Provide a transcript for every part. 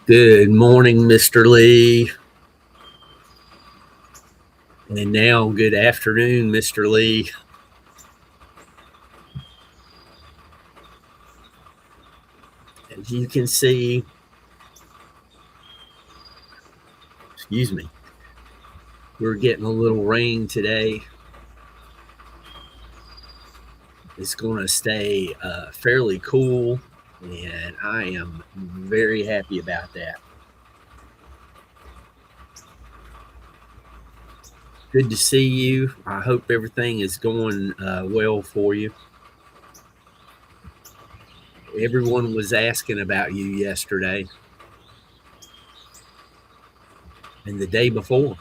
Good morning, Mr. Lee. And now, good afternoon, Mr. Lee. As you can see, excuse me, we're getting a little rain today. It's going to stay fairly cool, and I am very happy about that. Good to see you. I hope everything is going well for you. Everyone was asking about you yesterday and the day before.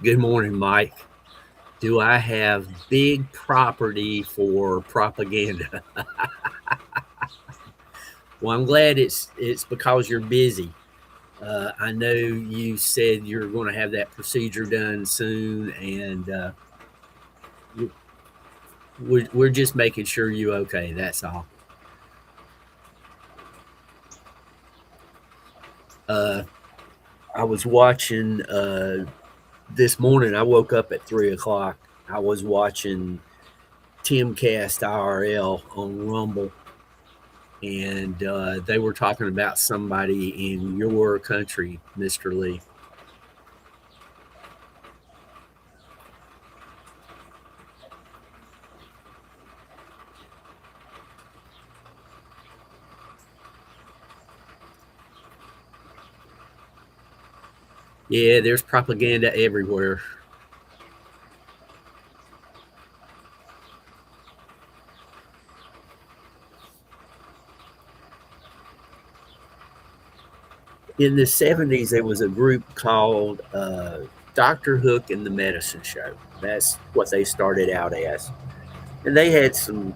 Good morning, Mike. Do I have big property for propaganda? Well, I'm glad it's because you're busy. I know you said you're going to have that procedure done soon, and we're just making sure you okay. That's all. I was watching this morning. I woke up at 3 o'clock. I was watching Timcast IRL on Rumble, and they were talking about somebody in your country, Mr. Lee. Yeah, there's propaganda everywhere. In the 70s, there was a group called Dr. Hook and the Medicine Show. That's what they started out as. And they had some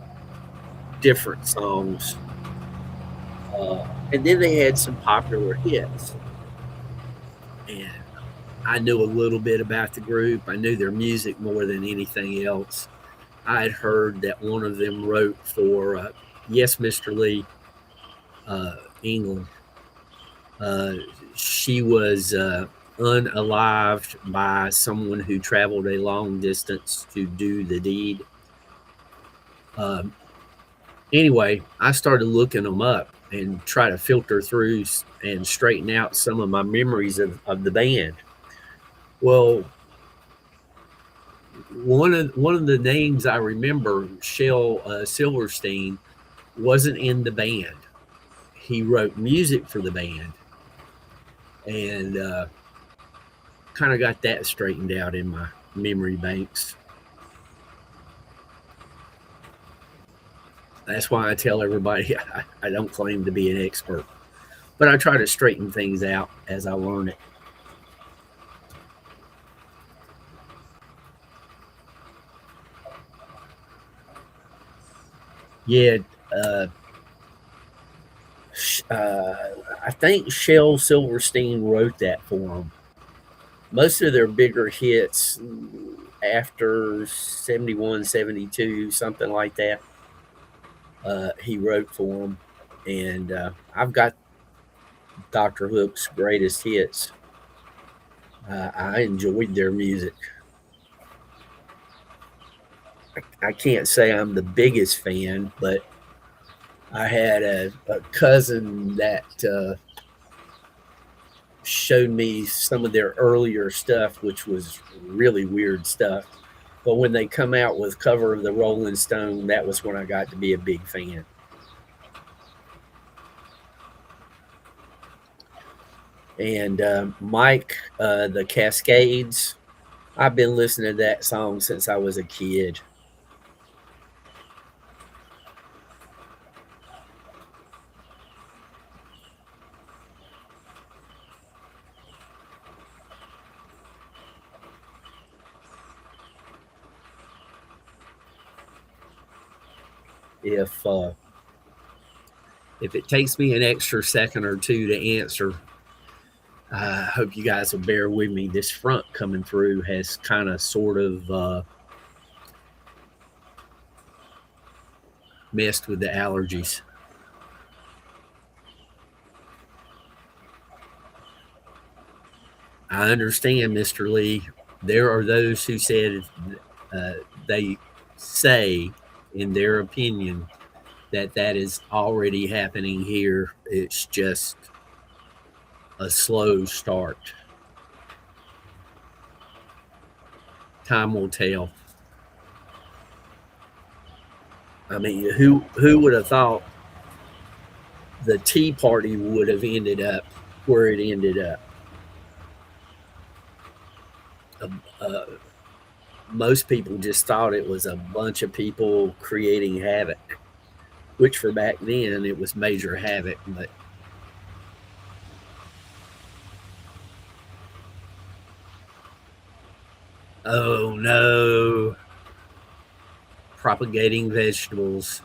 different songs. And then they had some popular hits. And I knew a little bit about the group. I knew their music more than anything else. I had heard that one of them wrote for Yes, Mr. Lee, England. Uh, she was unalived by someone who traveled a long distance to do the deed. Um, anyway, I started looking them up and try to filter through and straighten out some of my memories of the band. Well, one of the names I remember, Shel Silverstein, wasn't in the band. He wrote music for the band, and kind of got that straightened out in my memory banks. That's why I tell everybody I don't claim to be an expert, but I try to straighten things out as I learn it. Yeah, uh, I think Shel Silverstein wrote that for them. Most of their bigger hits after 71, 72, something like that, he wrote for them. And I've got Dr. Hook's greatest hits. I enjoyed their music. I can't say I'm the biggest fan, but I had a cousin that showed me some of their earlier stuff, which was really weird stuff. But when they come out with cover of the Rolling Stone, that was when I got to be a big fan. And Mike, the Cascades, I've been listening to that song since I was a kid. If if it takes me an extra second or two to answer, I hope you guys will bear with me. This front coming through has kind of sort of messed with the allergies. I understand, Mr. Lee. There are those who said uh, they say, in their opinion, that that is already happening here. It's just a slow start. Time will tell. I mean, who would have thought the Tea Party would have ended up where it ended up? Uh, uh, Most people just thought it was a bunch of people creating havoc, which for back then it was major havoc. But oh no, propagating vegetables.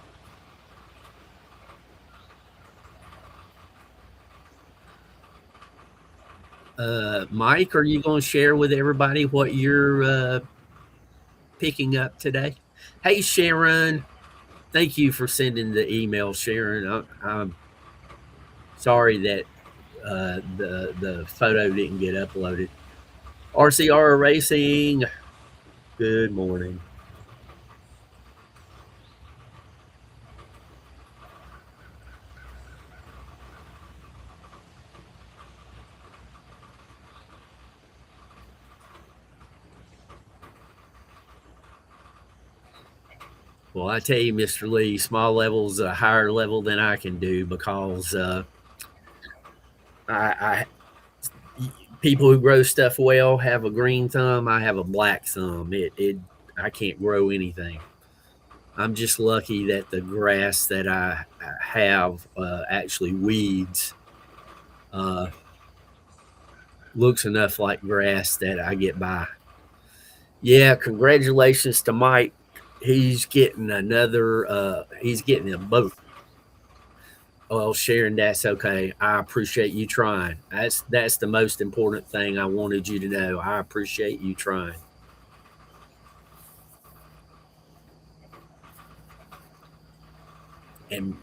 Mike, are you going to share with everybody what you're picking up today? Hey, Sharon, thank you for sending the email, Sharon. I'm sorry that the photo didn't get uploaded. RCR Racing, good morning. Well, I tell you, Mr. Lee, small levels a higher level than I can do because I people who grow stuff well have a green thumb. I have a black thumb. It I can't grow anything. I'm just lucky that the grass that I have actually weeds. Uh, Looks enough like grass that I get by. Yeah, congratulations to Mike. He's getting another. He's getting a boat. Well, Sharon, that's okay. I appreciate you trying. That's the most important thing I wanted you to know. I appreciate you trying. And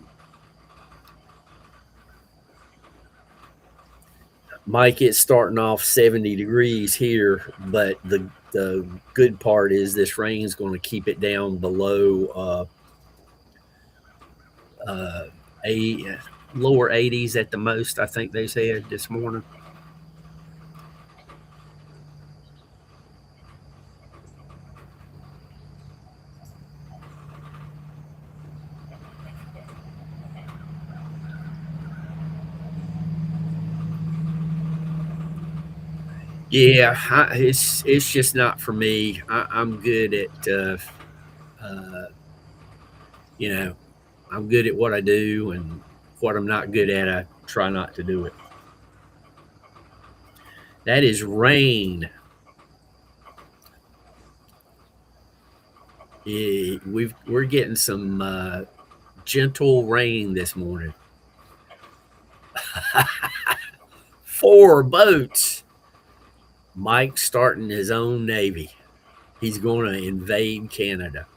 Mike, it's starting off 70 degrees here, but the good part is this rain is going to keep it down below uh, eight, lower 80s at the most. I think they said this morning. Yeah, it's just not for me. I'm good at uh, you know I'm good at what I do, and what I'm not good at, I try not to do it. That is rain. Yeah, we're getting some gentle rain this morning. 4 boats. Mike's starting his own navy. He's going to invade Canada.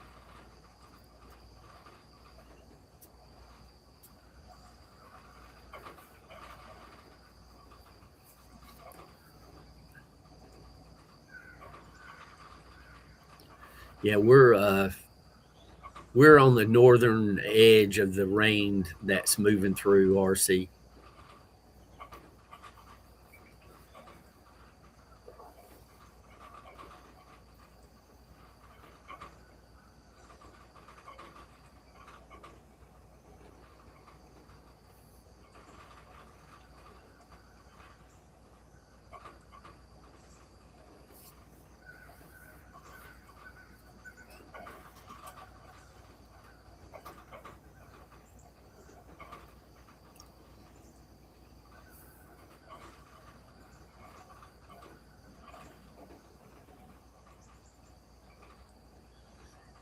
Yeah, we're on the northern edge of the rain that's moving through RC.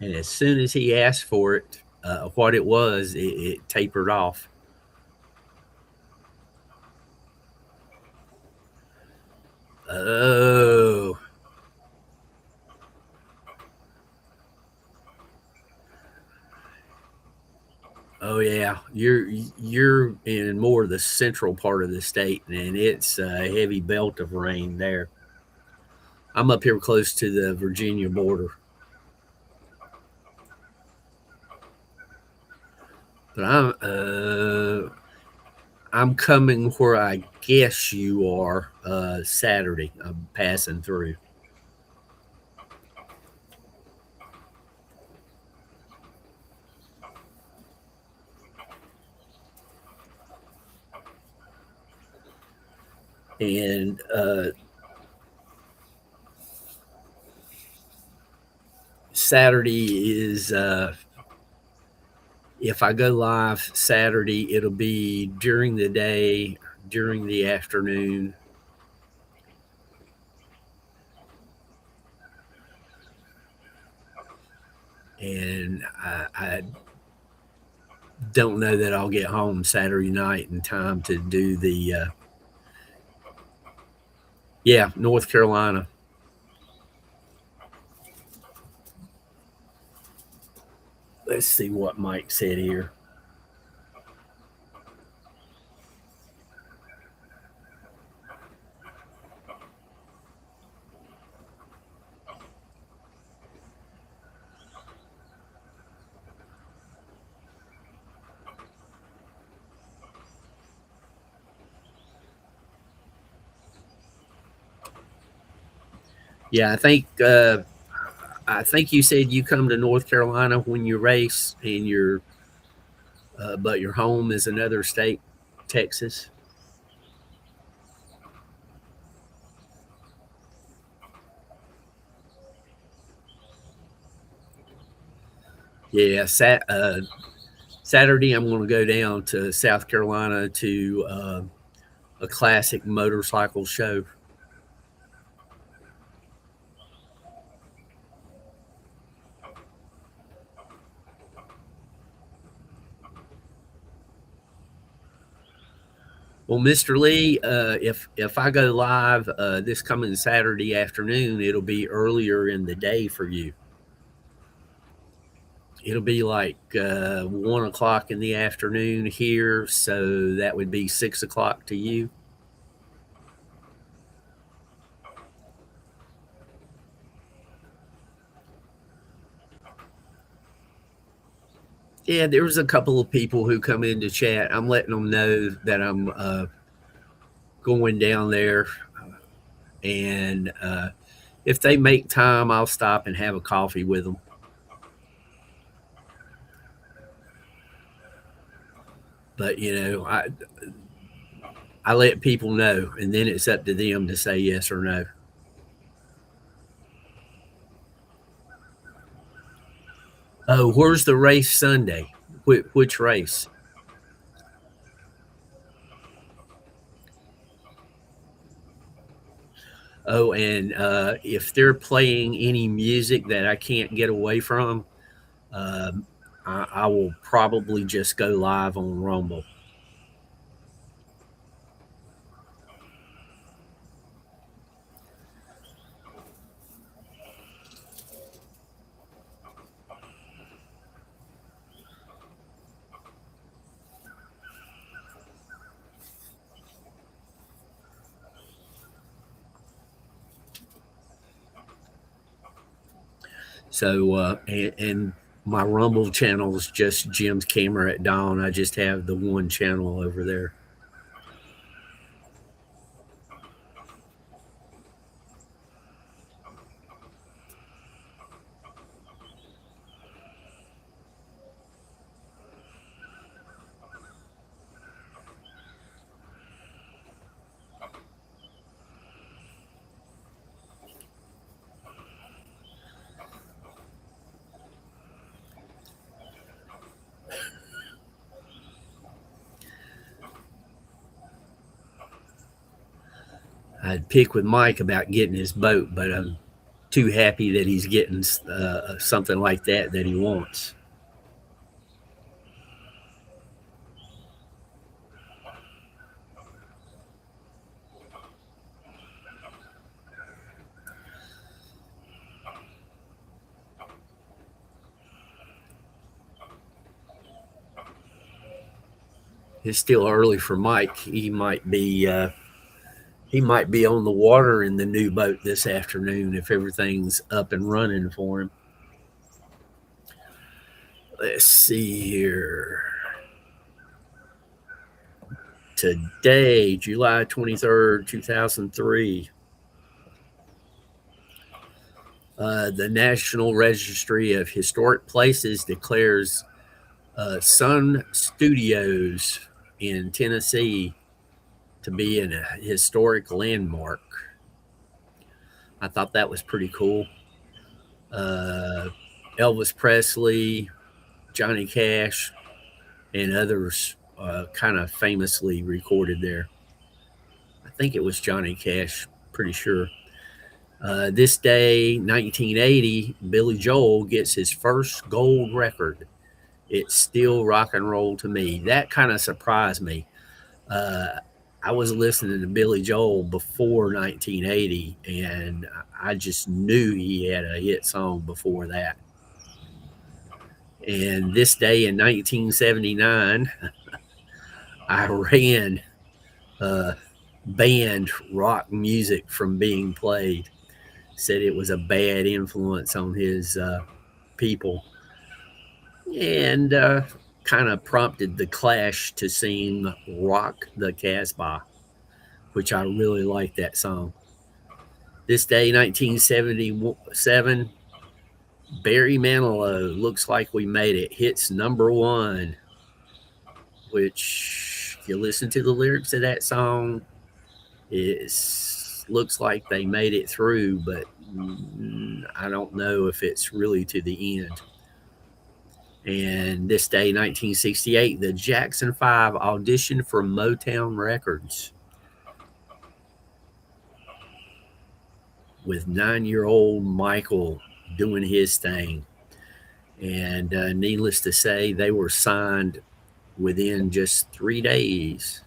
And as soon as he asked for it, what it was, it tapered off. Oh, oh yeah. You're in more of the central part of the state, and it's a heavy belt of rain there. I'm up here close to the Virginia border, but I'm coming where I guess you are Saturday. I'm passing through. And Saturday is if I go live Saturday, it'll be during the day, during the afternoon. And I don't know that I'll get home Saturday night in time to do the, yeah, North Carolina. Let's see what Mike said here. Yeah, I think you said you come to North Carolina when you race, and but your home is another state, Texas. Yeah, Saturday I'm going to go down to South Carolina to a classic motorcycle show. Well, Mr. Lee, if I go live this coming Saturday afternoon, it'll be earlier in the day for you. It'll be like 1 o'clock in the afternoon here, so that would be 6 o'clock to you. Yeah, there was a couple of people who come into chat. I'm letting them know that I'm going down there, and if they make time, I'll stop and have a coffee with them. But I let people know, and then it's up to them to say yes or no. Oh, where's the race Sunday? Which race? Oh, and if they're playing any music that I can't get away from, I will probably just go live on Rumble. So, and my Rumble channel is just Jim's Camera at Dawn. I just have the one channel over there. I'd pick with Mike about getting his boat, but I'm too happy that he's getting something like that he wants. It's still early for Mike. He might be on the water in the new boat this afternoon if everything's up and running for him. Let's see here. Today, July 23rd, 2003, the National Registry of Historic Places declares Sun Studios in Tennessee to be a historic landmark. I thought that was pretty cool. Elvis Presley, Johnny Cash, and others kind of famously recorded there. I think it was Johnny Cash, pretty sure. This day, 1980, Billy Joel gets his first gold record. It's Still Rock and Roll to Me. That kind of surprised me. I was listening to Billy Joel before 1980, and I just knew he had a hit song before that. And this day in 1979, Iran banned rock music from being played. Said it was a bad influence on his people, and kind of prompted the Clash to sing Rock the Casbah, which I really like that song. This day, 1977, Barry Manilow, Looks Like We Made It, hits #1, which, if you listen to the lyrics of that song, it looks like they made it through, but I don't know if it's really to the end. And this day, 1968, the Jackson 5 auditioned for Motown Records with 9-year-old Michael doing his thing. And needless to say, they were signed within just 3 days.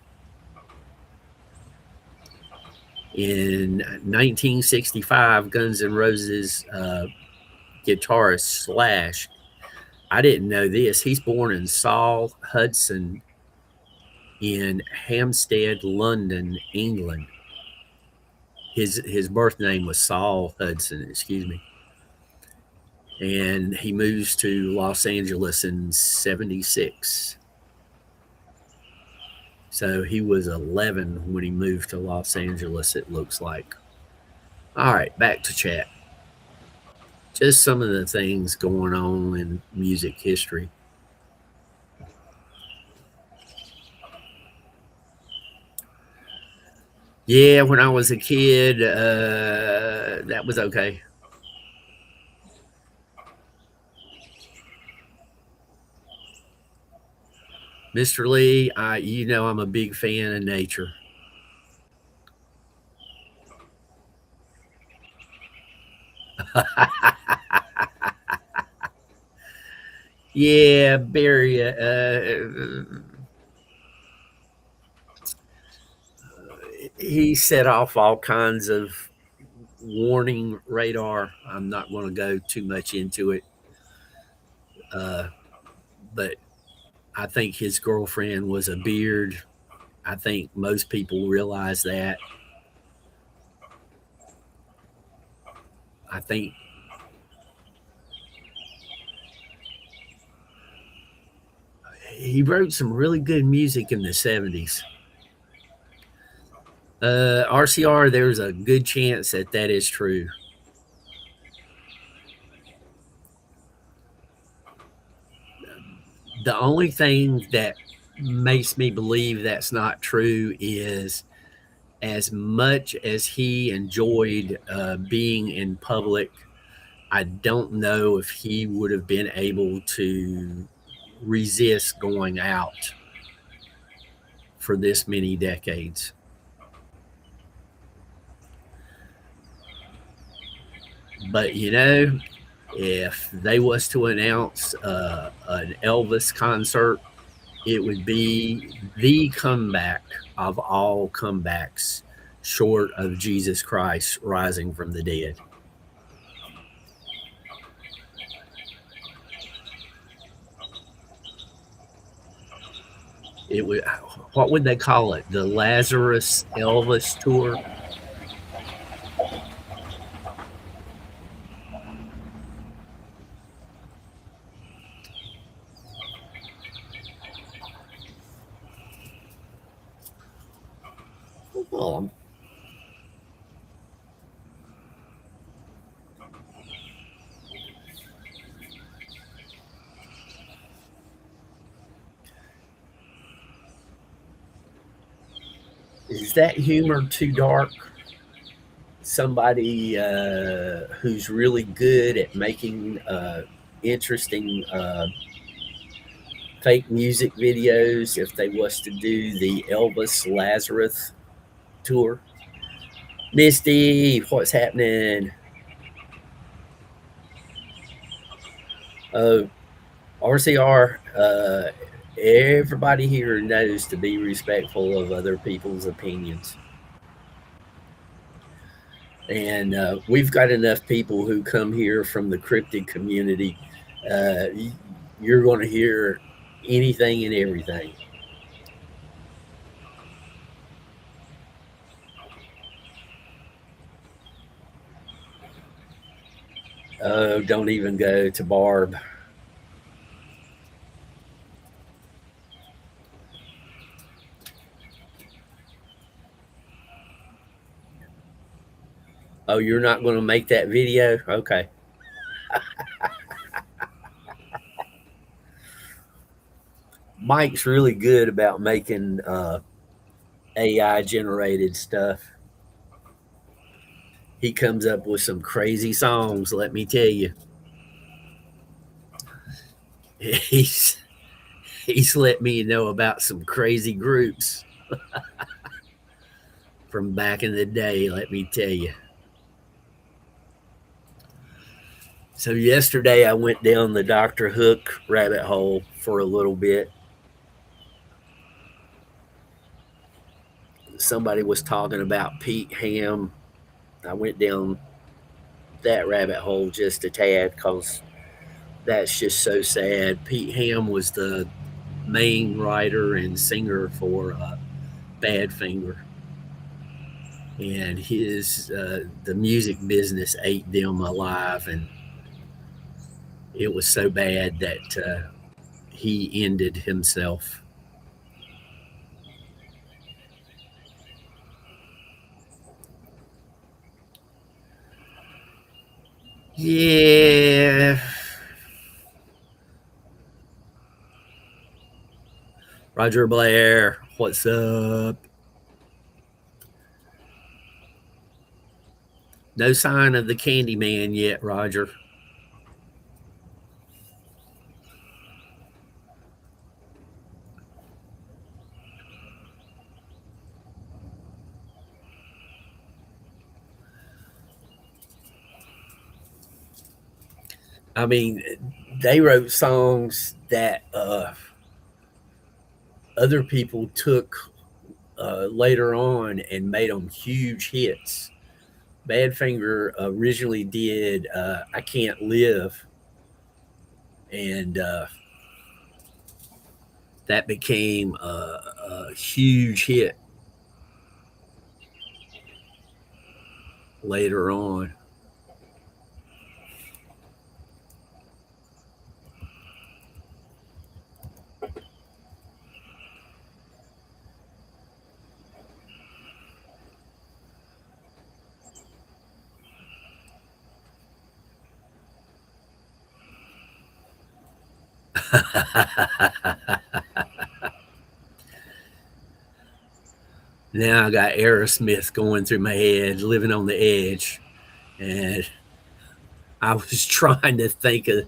In 1965, Guns N' Roses guitarist Slash, I didn't know this, he's born in Saul Hudson in Hampstead, London, England. His birth name was Saul Hudson, excuse me. And he moves to Los Angeles in 76. So he was 11 when he moved to Los Angeles, it looks like. All right, back to chat. Just some of the things going on in music history. Yeah, when I was a kid, that was okay. Mr. Lee, I'm a big fan of nature. Yeah, Barry. He set off all kinds of warning radar. I'm not going to go too much into it, but I think his girlfriend was a beard. I think most people realize that. I think he wrote some really good music in the 70s. RCR, there's a good chance that is true. The only thing that makes me believe that's not true is as much as he enjoyed being in public, I don't know if he would have been able to resist going out for this many decades. But you know, if they was to announce an Elvis concert, it would be the comeback of all comebacks, short of Jesus Christ rising from the dead. It would. What would they call it? The Lazarus Elvis tour. Well, is that humor too dark? Somebody who's really good at making interesting fake music videos, if they was to do the Elvis Lazarus tour. Misty, what's happening? Oh, RCR. Everybody here knows to be respectful of other people's opinions. And we've got enough people who come here from the cryptid community. Uh, you're going to hear anything and everything. Oh, don't even go to Barb. Oh, you're not going to make that video? Okay. Mike's really good about making AI generated stuff. He comes up with some crazy songs, let me tell you. He's he's let me know about some crazy groups from back in the day, let me tell you. So yesterday I went down the Dr. Hook rabbit hole for a little bit. Somebody was talking about Pete Ham. I went down that rabbit hole just a tad because that's just so sad. Pete Ham was the main writer and singer for Badfinger, and his the music business ate them alive, and it was so bad that he ended himself. Yeah. Roger Blair, what's up? No sign of the Candyman yet, Roger. I mean, they wrote songs that other people took later on and made them huge hits. Badfinger originally did "I Can't Live," and that became a huge hit later on. Now I got Aerosmith going through my head, living on the edge, and I was trying to think of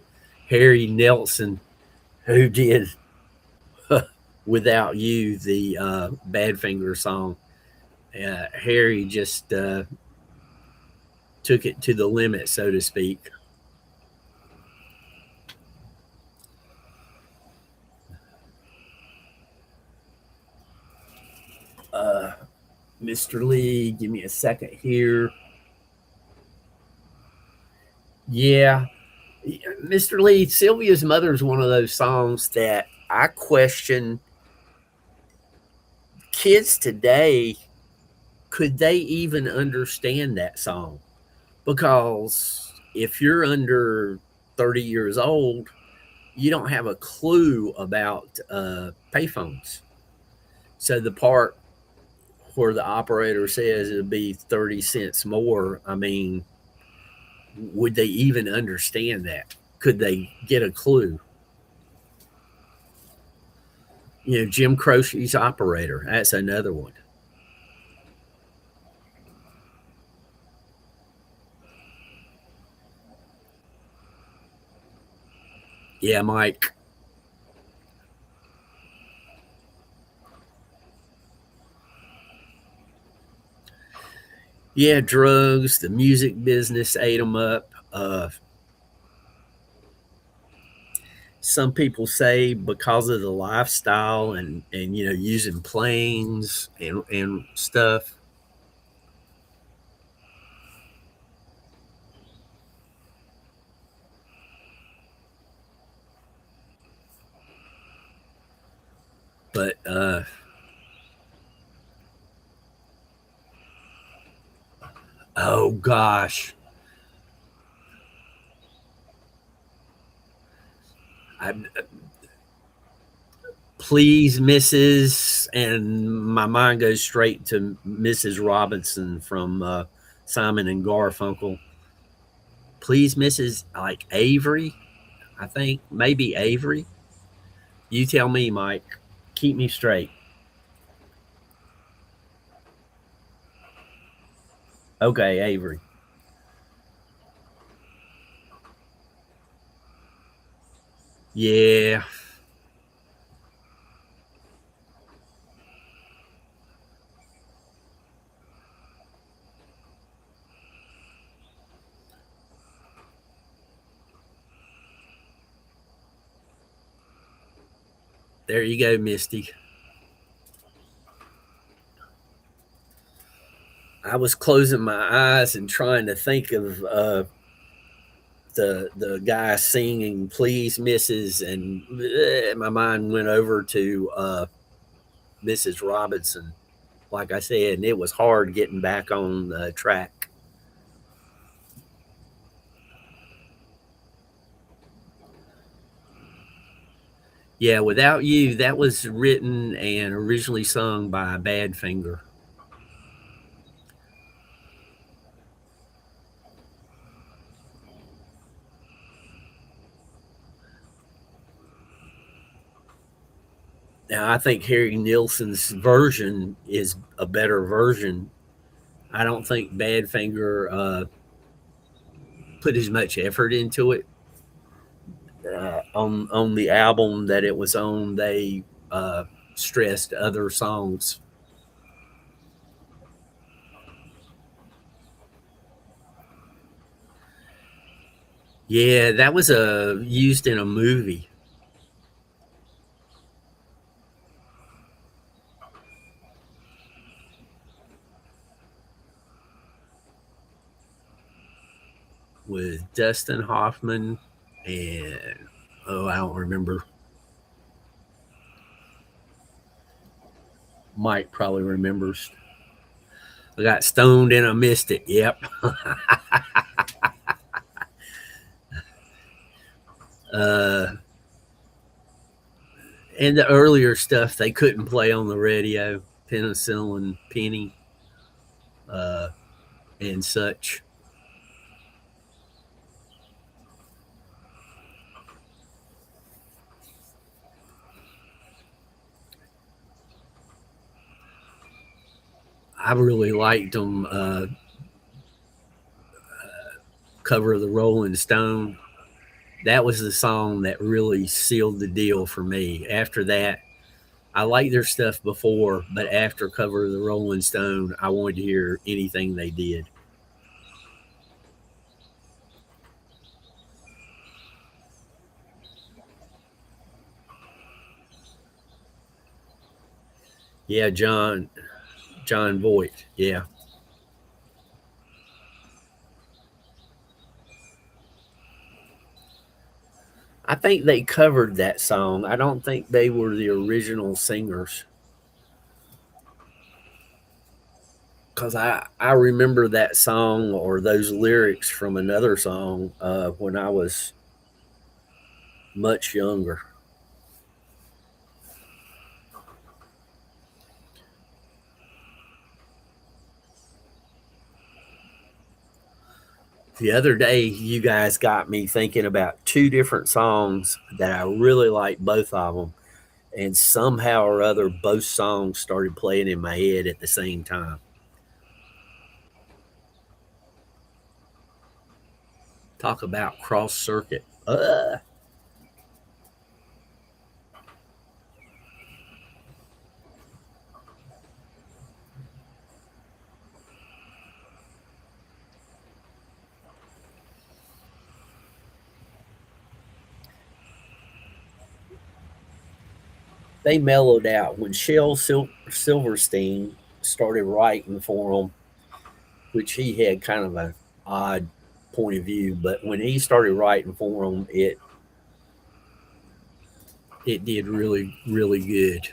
Harry Nelson, who did "Without You," the Badfinger song. Harry just took it to the limit, so to speak. Uh, Mr. Lee, give me a second here. Yeah, Mr. Lee, Sylvia's Mother is one of those songs that I question kids today, could they even understand that song? Because if you're under 30 years old, you don't have a clue about payphones. So the part where the operator says it'll be 30 cents more, I mean, would they even understand that? Could they get a clue? You know, Jim Croce's Operator, that's another one. Yeah, Mike. Yeah, drugs, the music business ate them up. Some people say because of the lifestyle and you know using planes and stuff. But oh gosh, I, please, Mrs. And my mind goes straight to Mrs. Robinson from Simon and Garfunkel. Please, Mrs. Like Avery, I think maybe Avery. You tell me, Mike. Keep me straight. Okay, Avery. Yeah, there you go, Misty. I was closing my eyes and trying to think of the guy singing "Please, Mrs." and my mind went over to Mrs. Robinson. Like I said, and it was hard getting back on the track. Yeah, without you, that was written and originally sung by Badfinger. Now, I think Harry Nilsson's version is a better version. I don't think Badfinger put as much effort into it. On the album that it was on, they stressed other songs. Yeah, that was used in a movie with Dustin Hoffman and oh, I don't remember. Mike probably remembers. I got stoned and I missed it. Yep. uh, and the earlier stuff they couldn't play on the radio, Penicillin Penny, uh, and such. I really liked them. Cover of the Rolling Stone. That was the song that really sealed the deal for me. After that, I liked their stuff before, but after Cover of the Rolling Stone, I wanted to hear anything they did. Yeah, John Voight. Yeah. I think they covered that song. I don't think they were the original singers. Because I remember that song or those lyrics from another song when I was much younger. The other day, you guys got me thinking about two different songs that I really like, both of them. And somehow or other, both songs started playing in my head at the same time. Talk about cross circuit. They mellowed out when Silverstein started writing for them, which he had kind of an odd point of view. But when he started writing for them, it did really good.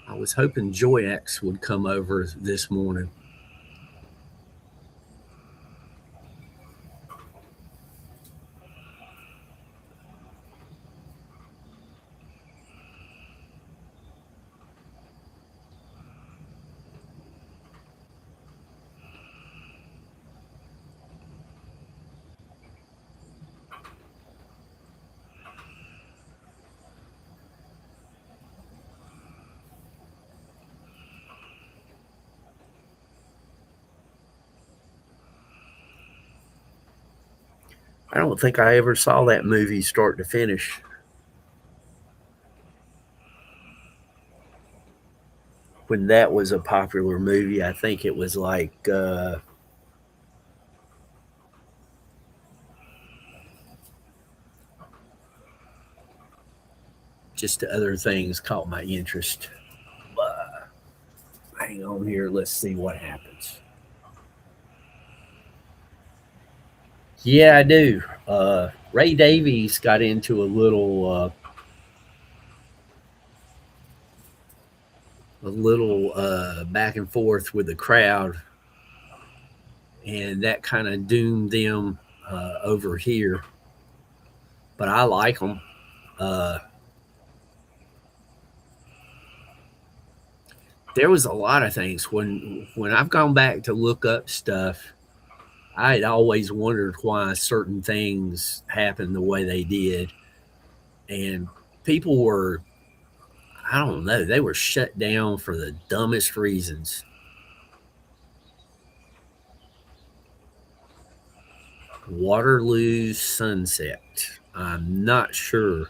I was hoping Joy X would come over this morning. I don't think I ever saw that movie start to finish. When that was a popular movie, I think it was like just the other things caught my interest. Hang on here. Let's see what happens. Yeah, I do. Ray Davies got into a little back and forth with the crowd, and that kind of doomed them over here. But I like them. Uh, there was a lot of things when I've gone back to look up stuff. I had always wondered why certain things happened the way they did, and people were, I don't know, they were shut down for the dumbest reasons. Waterloo Sunset. I'm not sure.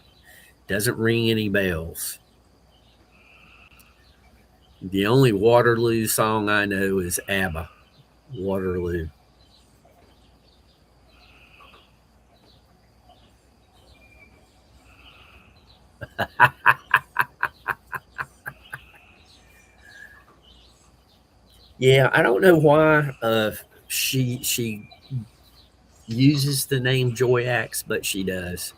Doesn't ring any bells. The only Waterloo song I know is ABBA. Waterloo. Yeah, I don't know why she uses the name Joy Axe, but she does.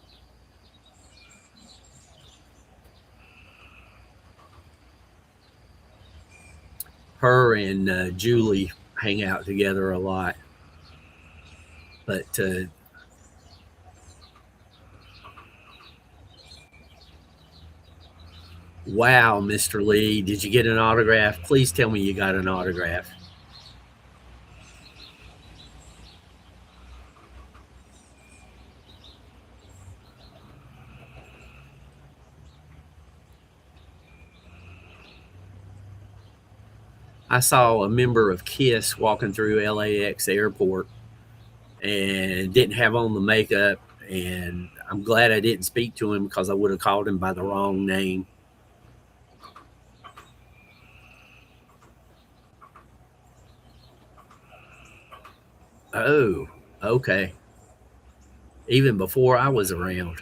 Her and Julie hang out together a lot. But wow, Mr. Lee, did you get an autograph? Please tell me you got an autograph. I saw a member of KISS walking through LAX airport and didn't have on the makeup. And I'm glad I didn't speak to him because I would have called him by the wrong name. Oh, okay. Even before I was around.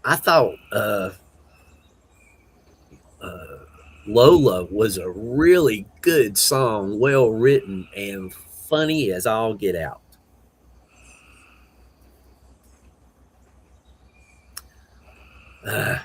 I thought uh, Lola was a really good song, well written and funny as all get out. Uh,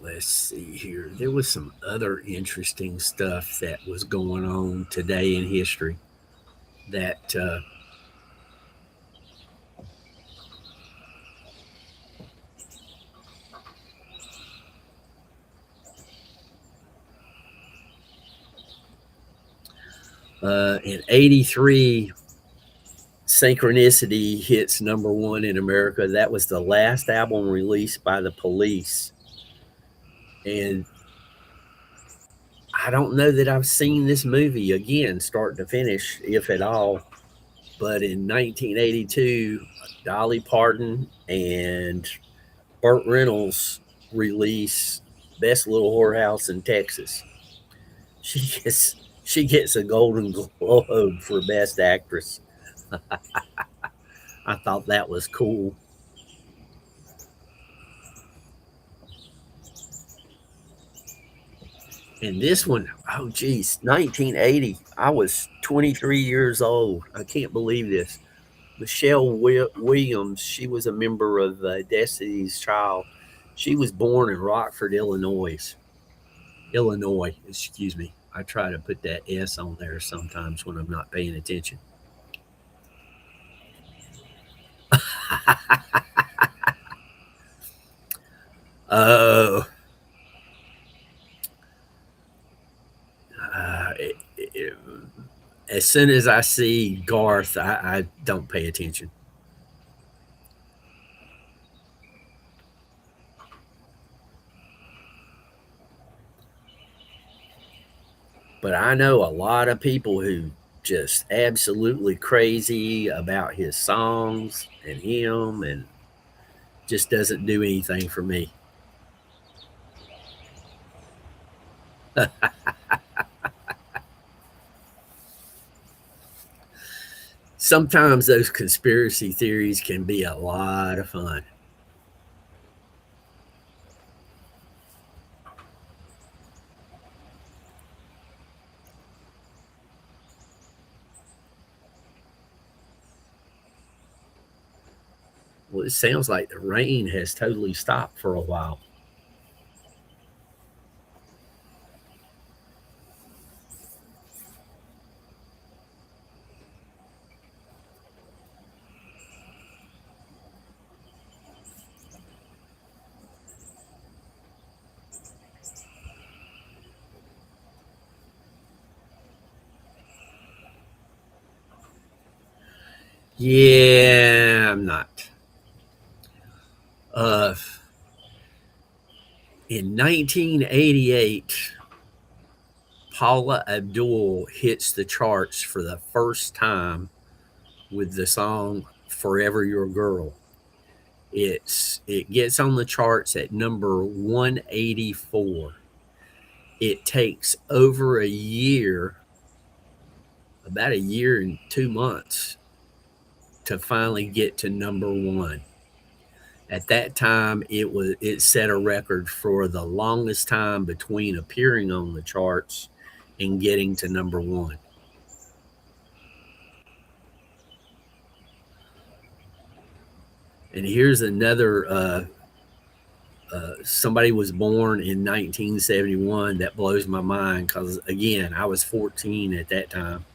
let's see here. There was some other interesting stuff that was going on today in history that in 83, Synchronicity hits number one in America. That was the last album released by the Police. And I don't know that I've seen this movie again, start to finish, if at all. But in 1982, Dolly Parton and Burt Reynolds release Best Little Whorehouse in Texas. She gets she gets a Golden Globe for Best Actress. I thought that was cool. And this one, oh geez, 1980. I was 23 years old. I can't believe this. Michelle Williams, she was a member of Destiny's Child. She was born in Rockford, Illinois. Illinois, excuse me. I try to put that S on there sometimes when I'm not paying attention. uh, uh, it, it, as soon as I see Garth, I don't pay attention. But I know a lot of people who just absolutely crazy about his songs and him, and just doesn't do anything for me. Sometimes those conspiracy theories can be a lot of fun. Well, it sounds like the rain has totally stopped for a while. Yeah, I'm not. Uh, in 1988, Paula Abdul hits the charts for the first time with the song Forever Your Girl. It gets on the charts at number 184. It takes over a year, about a year and 2 months, to finally get to number one. At that time, it set a record for the longest time between appearing on the charts and getting to number one. And here's another somebody was born in 1971 that blows my mind because, again, I was 14 at that time.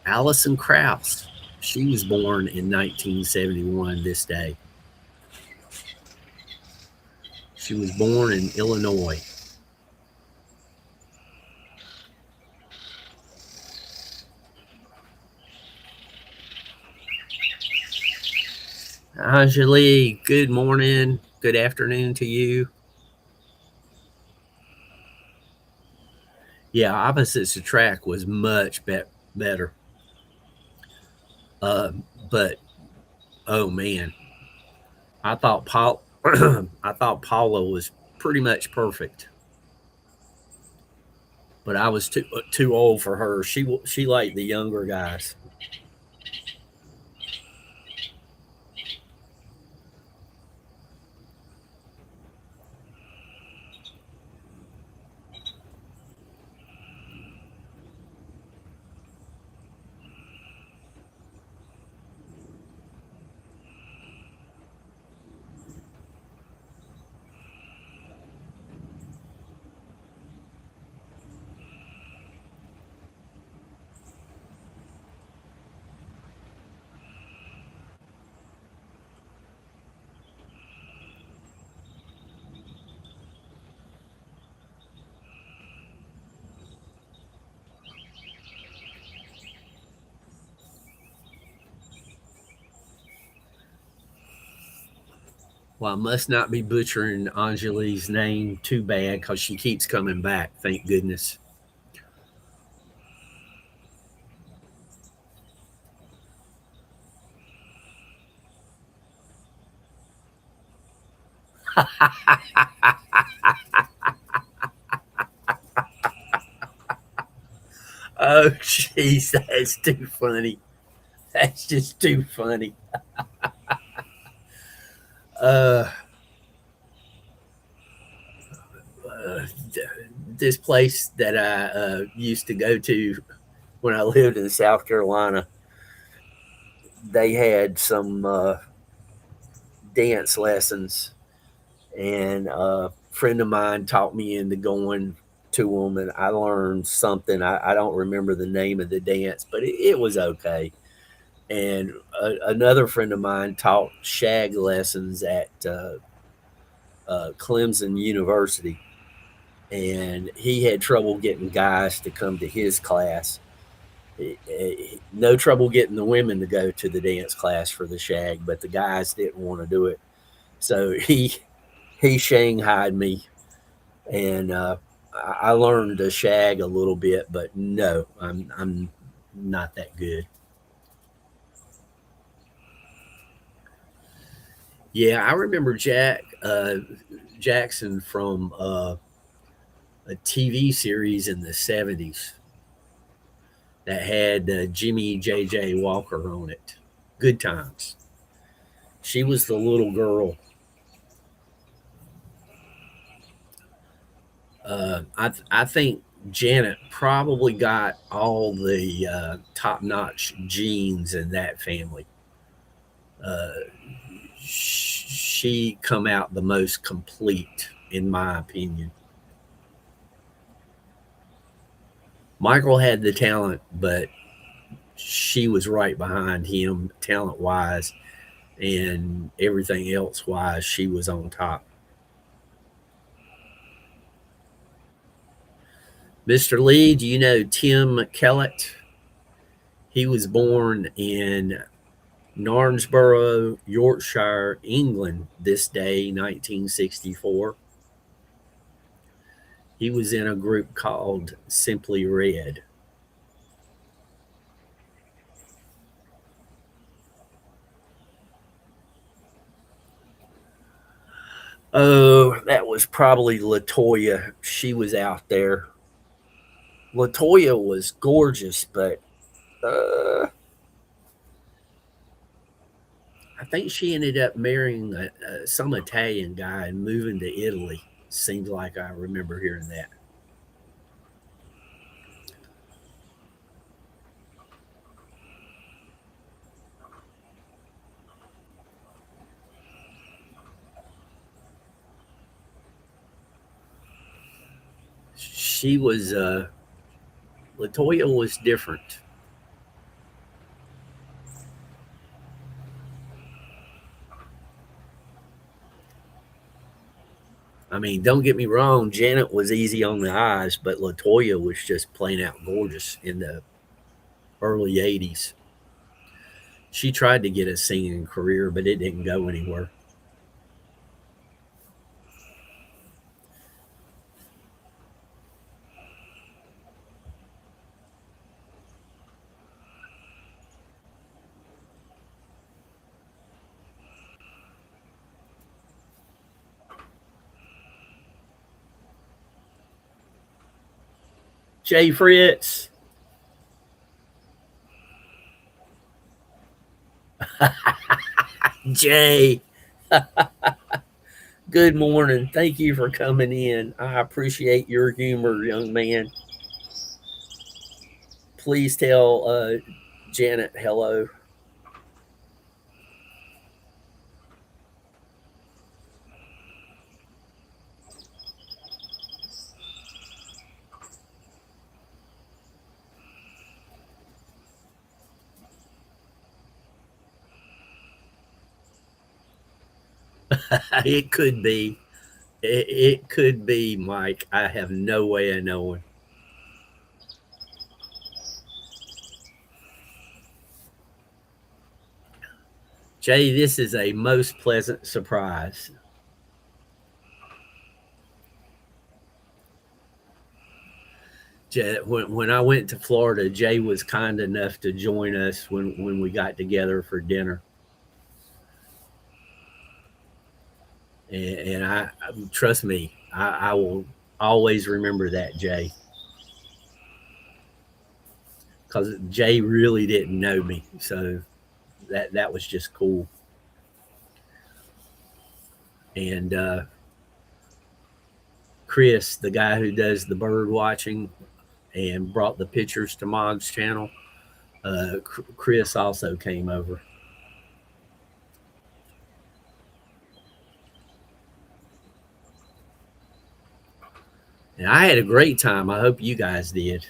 Alison Krauss, she was born in 1971 this day. She was born in Illinois. Anjali, good morning. Good afternoon to you. Yeah, Opposites Attract was much better. But oh man, I thought I thought Paula was pretty much perfect, but I was too old for her. She liked the younger guys. Well, I must not be butchering Anjali's name too bad because she keeps coming back. Thank goodness. Oh, jeez, that's too funny. That's just too funny. Uh, uh, this place that I used to go to when I lived in South Carolina, they had some dance lessons, and a friend of mine taught me into going to them, and I learned something. I don't remember the name of the dance, but it was okay. And another friend of mine taught shag lessons at Clemson University, and he had trouble getting guys to come to his class. No trouble getting the women to go to the dance class for the shag, but the guys didn't want to do it. So he shanghaied me, and I learned to shag a little bit, but no, I'm not that good. Yeah, I remember Jackson from a TV series in the '70s that had Jimmy J.J. Walker on it. Good Times. She was the little girl. I think Janet probably got all the top notch genes in that family. Uh, she come out the most complete, in my opinion. Michael had the talent, but she was right behind him, talent wise, and everything else wise. She was on top. Mr. Lee, do you know Tim Kellett? He was born in Knaresborough, Yorkshire, England, this day, 1964. He was in a group called Simply Red. Oh, that was probably Latoya. She was out there. Latoya was gorgeous, but uh, I think she ended up marrying some Italian guy and moving to Italy. Seems like I remember hearing that. She was Latoya was different. I mean, don't get me wrong, Janet was easy on the eyes, but Latoya was just plain out gorgeous in the early 80s. She tried to get a singing career, but it didn't go anywhere. Jay Fritz, Jay, good morning. Thank you for coming in. I appreciate your humor, young man. Please tell Janet hello. It could be. It could be, Mike. I have no way of knowing. Jay, this is a most pleasant surprise. Jay, when I went to Florida, Jay was kind enough to join us when we got together for dinner. And I trust me, I will always remember that, Jay, because Jay really didn't know me. So that was just cool. And Chris, the guy who does the bird watching and brought the pictures to Mog's channel, Chris also came over. And I had a great time. I hope you guys did.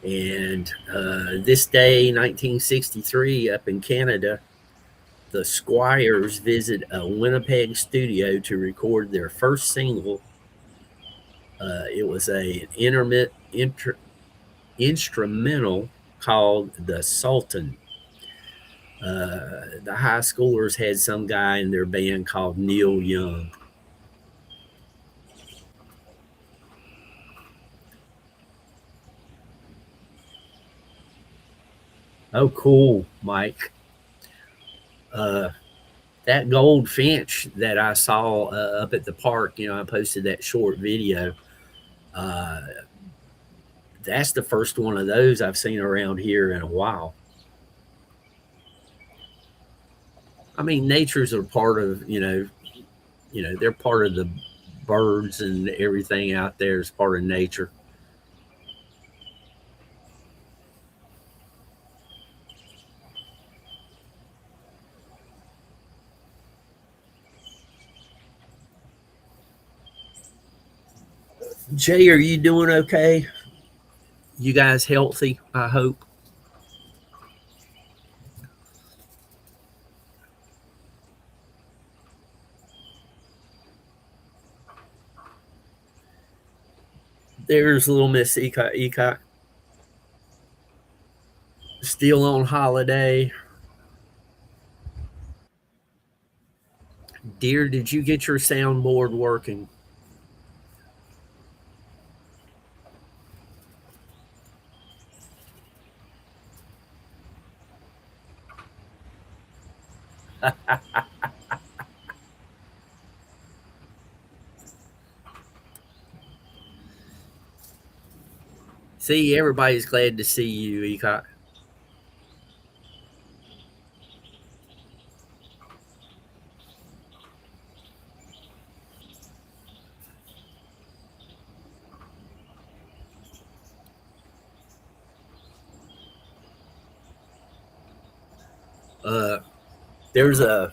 And this day, 1963, up in Canada, the Squires visit a Winnipeg studio to record their first single. It was a instrumental called "The Sultan." The high schoolers had some guy in their band called Neil Young. Oh, cool, Mike. Uh, that goldfinch that I saw up at the park, I posted that short video. Uh, that's the first one of those I've seen around here in a while. I mean, nature's a part of, they're part of the birds and everything out there is part of nature. Jay, are you doing okay? You guys healthy? I hope. There's little Miss Ecot Ecot. Still on holiday. Dear, did you get your soundboard working? See, everybody's glad to see you, Ecot. Uh, there's a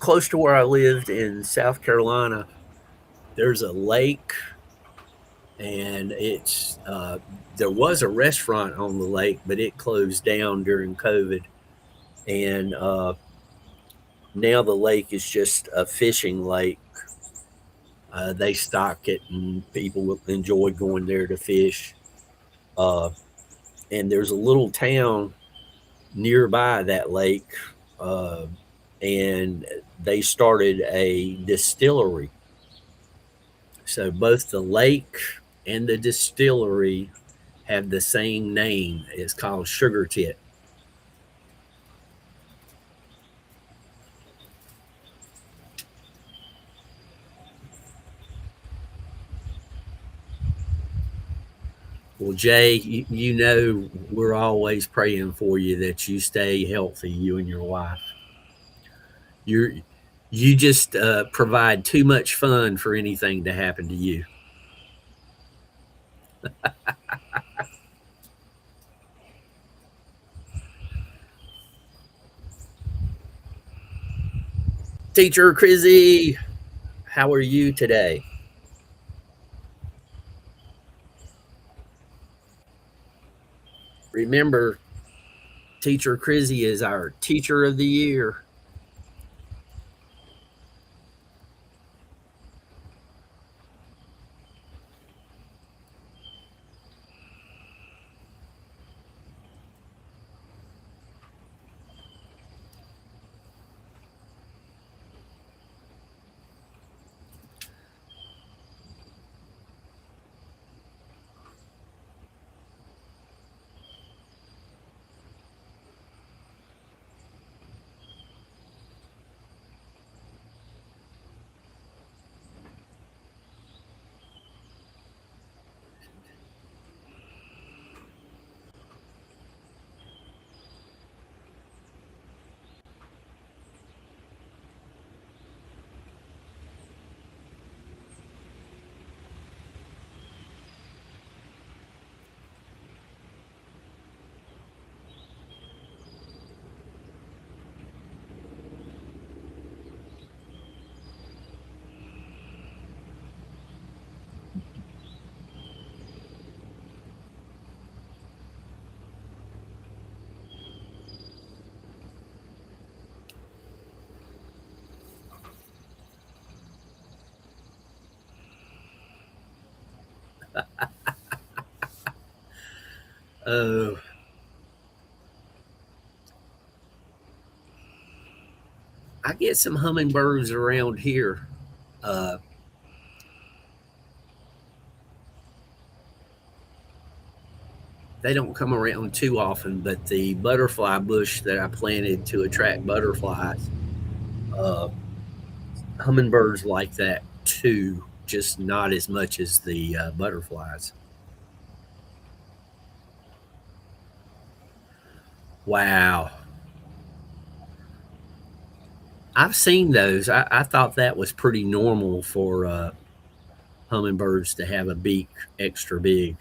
close to where I lived in South Carolina. There's a lake, and it's there was a restaurant on the lake, but it closed down during COVID, and now the lake is just a fishing lake. They stock it, and people will enjoy going there to fish. Uh, and there's a little town nearby that lake, uh, and they started a distillery. So both the lake and the distillery have the same name. It's called Sugar Tit. Well, Jay, you know we're always praying for you that you stay healthy, you and your wife. You're you just provide too much fun for anything to happen to you. Teacher Crizzy, how are you today? Remember, Teacher Crizzy is our Teacher of the Year. Uh, I get some hummingbirds around here. Uh, they don't come around too often, but the butterfly bush that I planted to attract butterflies, uh, hummingbirds like that too, just not as much as the butterflies. Wow. I've seen those. I thought that was pretty normal for hummingbirds to have a beak extra big.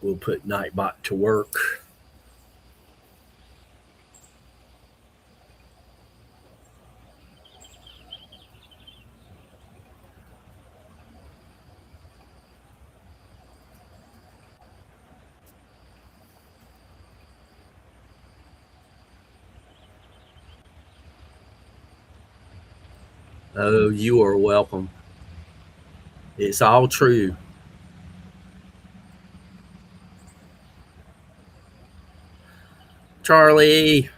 We'll put Nightbot to work. Oh, you are welcome. It's all true. Charlie,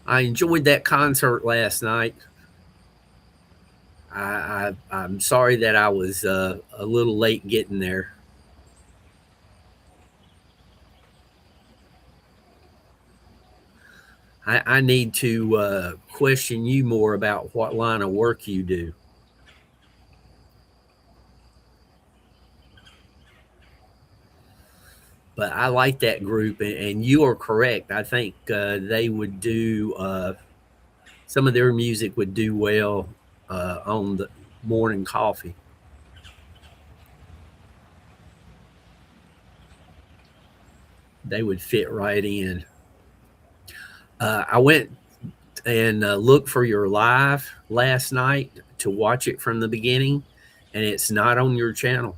I enjoyed that concert last night. I'm sorry that I was a little late getting there. I need to question you more about what line of work you do. But I like that group, and you are correct. I think they would do some of their music would do well on the morning coffee. They would fit right in. I went and looked for your live last night to watch it from the beginning, and it's not on your channel.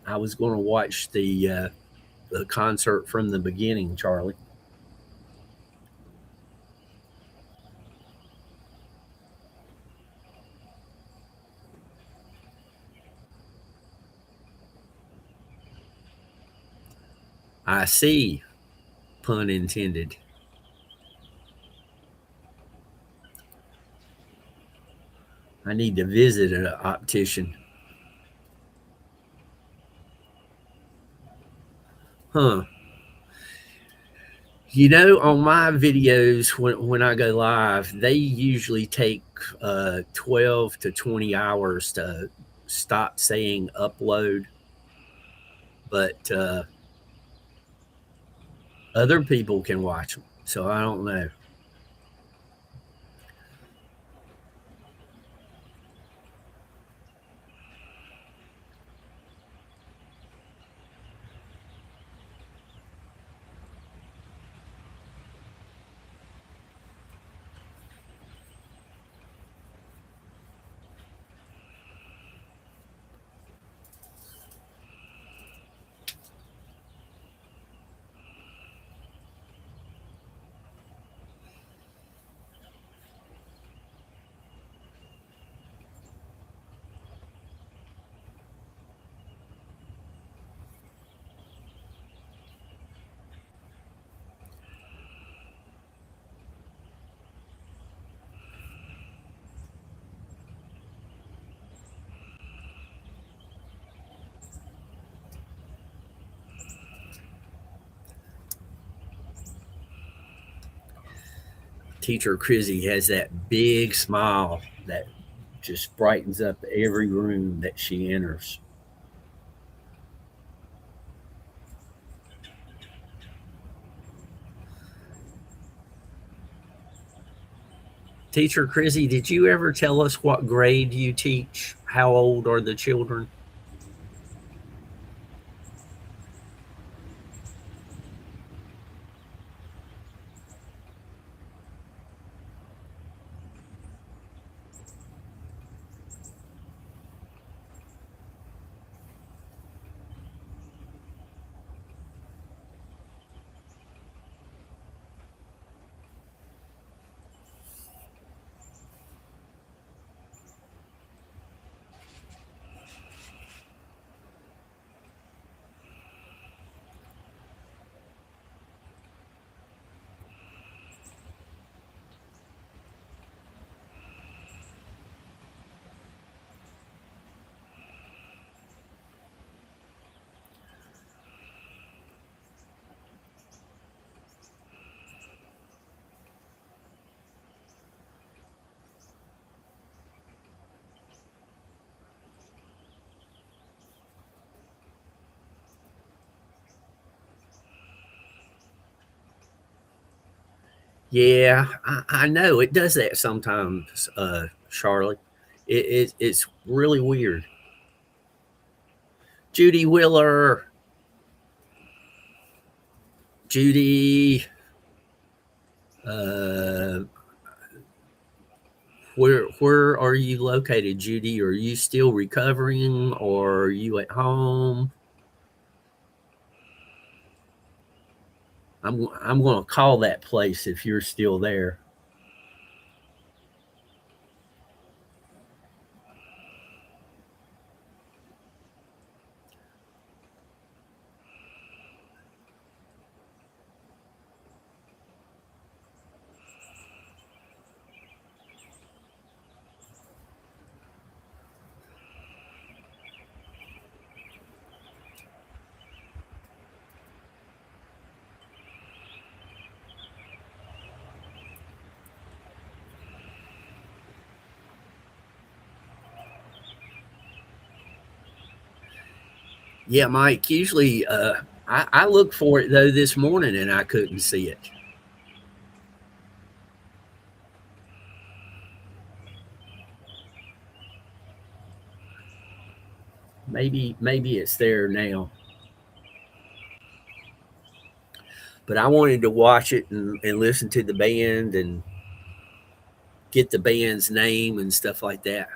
I was going to watch the concert from the beginning, Charlie. I see, pun intended. I need to visit an optician. Huh. You know, on my videos, when I go live, they usually take 12 to 20 hours to stop saying upload. But other people can watch them. So I don't know. Teacher Crizzy has that big smile that just brightens up every room that she enters. Teacher Crizzy, did you ever tell us what grade you teach? How old are the children? Yeah, I know it does that sometimes, Charlotte. It's really weird. Judy Wheeler, Judy, uh, where are you located, Judy? Are you still recovering, or are you at home? I'm going to call that place if you're still there. Yeah, Mike. Usually, I looked for it though this morning and I couldn't see it. Maybe it's there now. But I wanted to watch it and listen to the band and get the band's name and stuff like that.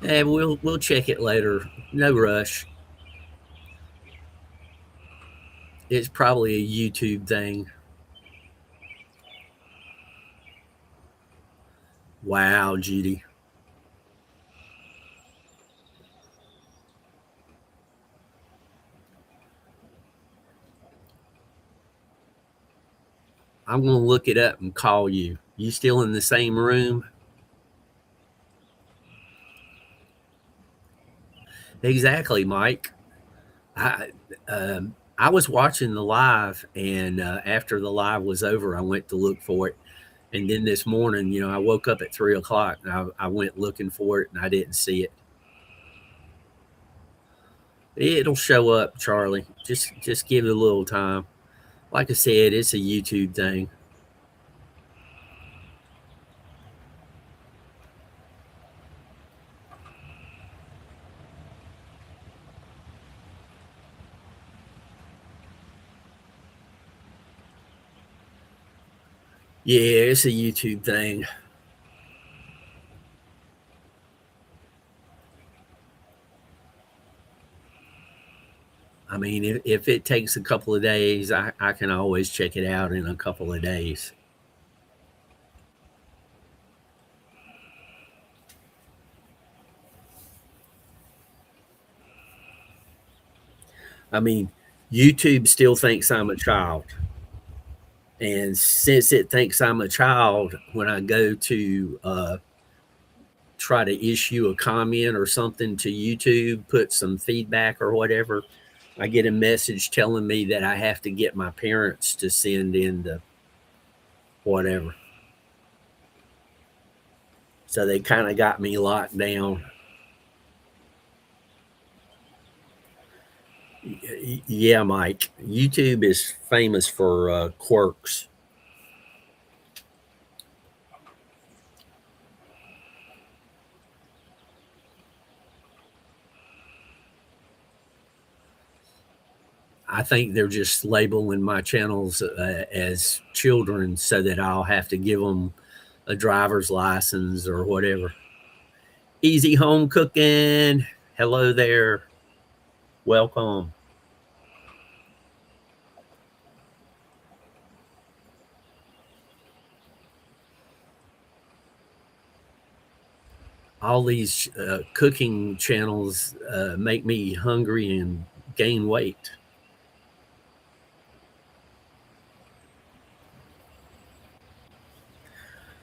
And we'll check it later. No rush. It's probably a YouTube thing. Wow, Judy. I'm gonna look it up and call you. You still in the same room? Exactly, Mike. I was watching the live, and after the live was over, I went to look for it. And then this morning, I woke up at 3 o'clock and I went looking for it and I didn't see it. It'll show up, Charlie. Just give it a little time. Like I said, it's a YouTube thing. Yeah, it's a YouTube thing. I mean, if it takes a couple of days, I can always check it out in a couple of days. I mean, YouTube still thinks I'm a child. And since it thinks I'm a child, when I go to try to issue a comment or something to YouTube, put some feedback or whatever, I get a message telling me that I have to get my parents to send in the whatever. So they kind of got me locked down. Yeah, Mike. YouTube is famous for quirks. I think they're just labeling my channels as children so that I'll have to give them a driver's license or whatever. Easy home cooking. Hello there. Welcome. All these cooking channels make me hungry and gain weight.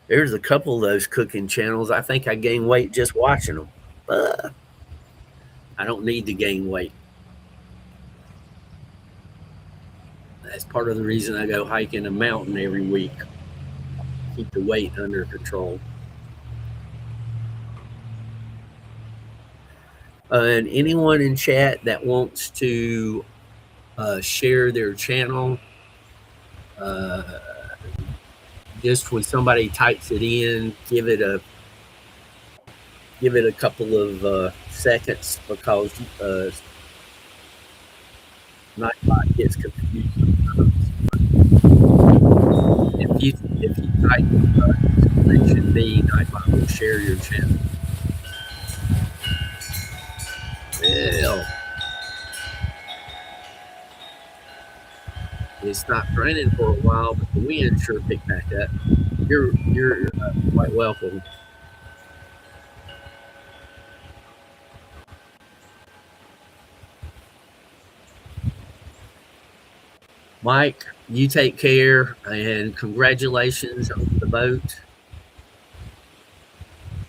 There's a couple of those cooking channels. I think I gain weight just watching them. I don't need to gain weight. That's part of the reason I go hiking a mountain every week. Keep the weight under control. And anyone in chat that wants to share their channel, uh, just when somebody types it in, give it a couple of seconds, because Nightbot gets confused sometimes. If you type exclamation B, Nightbot will share your channel. Well, it's stopped raining for a while, but the wind sure picked back up. You're quite welcome. Mike, you take care, and congratulations on the boat.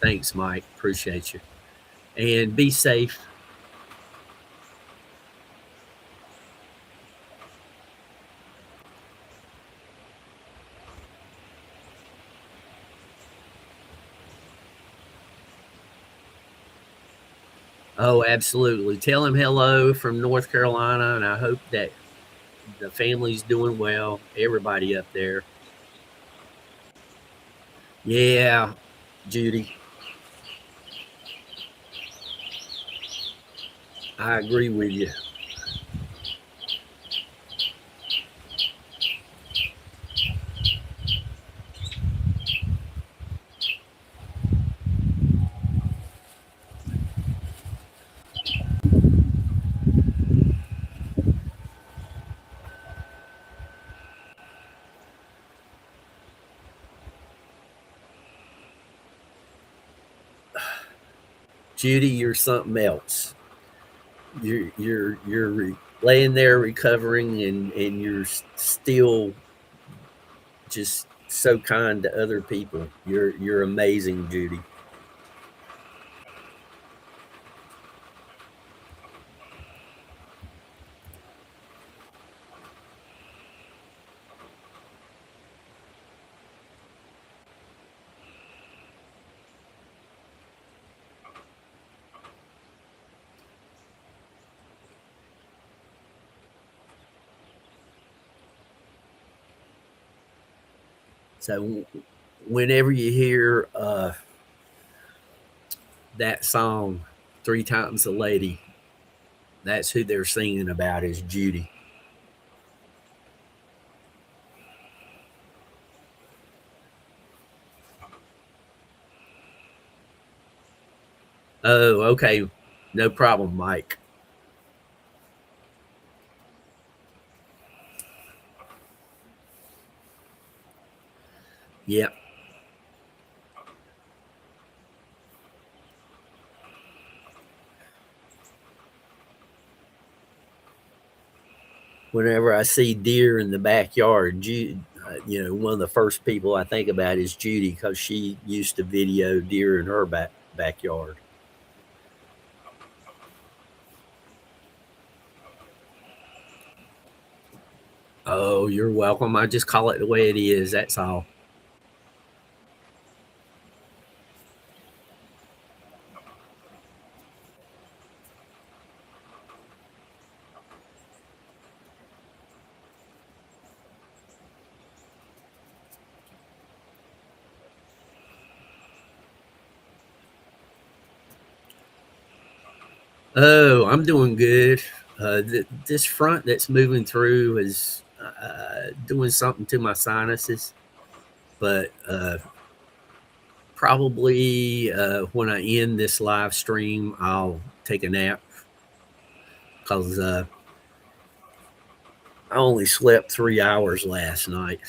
Thanks, Mike. Appreciate you. And be safe. Oh, absolutely. Tell him hello from North Carolina, and I hope that the family's doing well. Everybody up there. Yeah, Judy, I agree with you. Judy, you're something else. You're laying there recovering, and you're still just so kind to other people. You're amazing, Judy. So whenever you hear that song, Three Times a Lady, that's who they're singing about, is Judy. Oh, okay. No problem, Mike. Yep. Whenever I see deer in the backyard, one of the first people I think about is Judy, because she used to video deer in her backyard. Oh, you're welcome. I just call it the way it is. That's all. Oh, I'm doing good. This front that's moving through is doing something to my sinuses, but probably when I end this live stream, I'll take a nap, because I only slept 3 hours last night.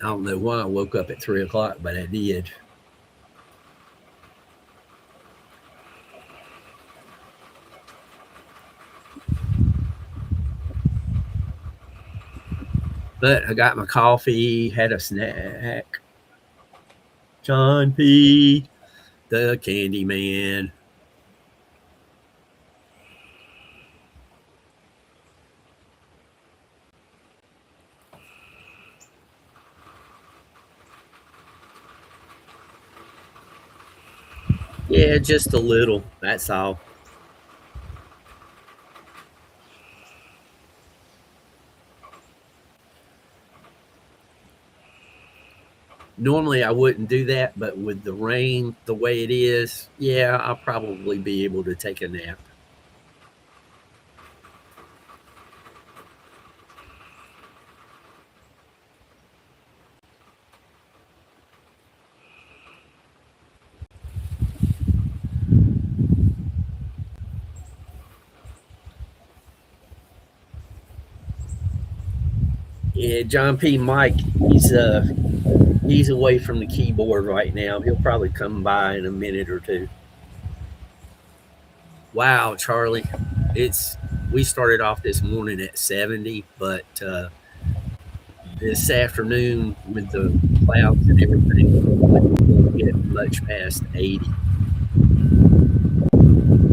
I don't know why I woke up at 3 o'clock, but I did. But I got my coffee, had a snack. John P., the Candy Man. Yeah, just a little. That's all. Normally, I wouldn't do that, but with the rain the way it is, yeah, I'll probably be able to take a nap. Yeah, John P. Mike, he's away from the keyboard right now. He'll probably come by in a minute or two. Wow, Charlie, it's we started off this morning at 70, but this afternoon with the clouds and everything, it looks like it's going to get much past 80,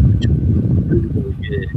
which would be really, really good.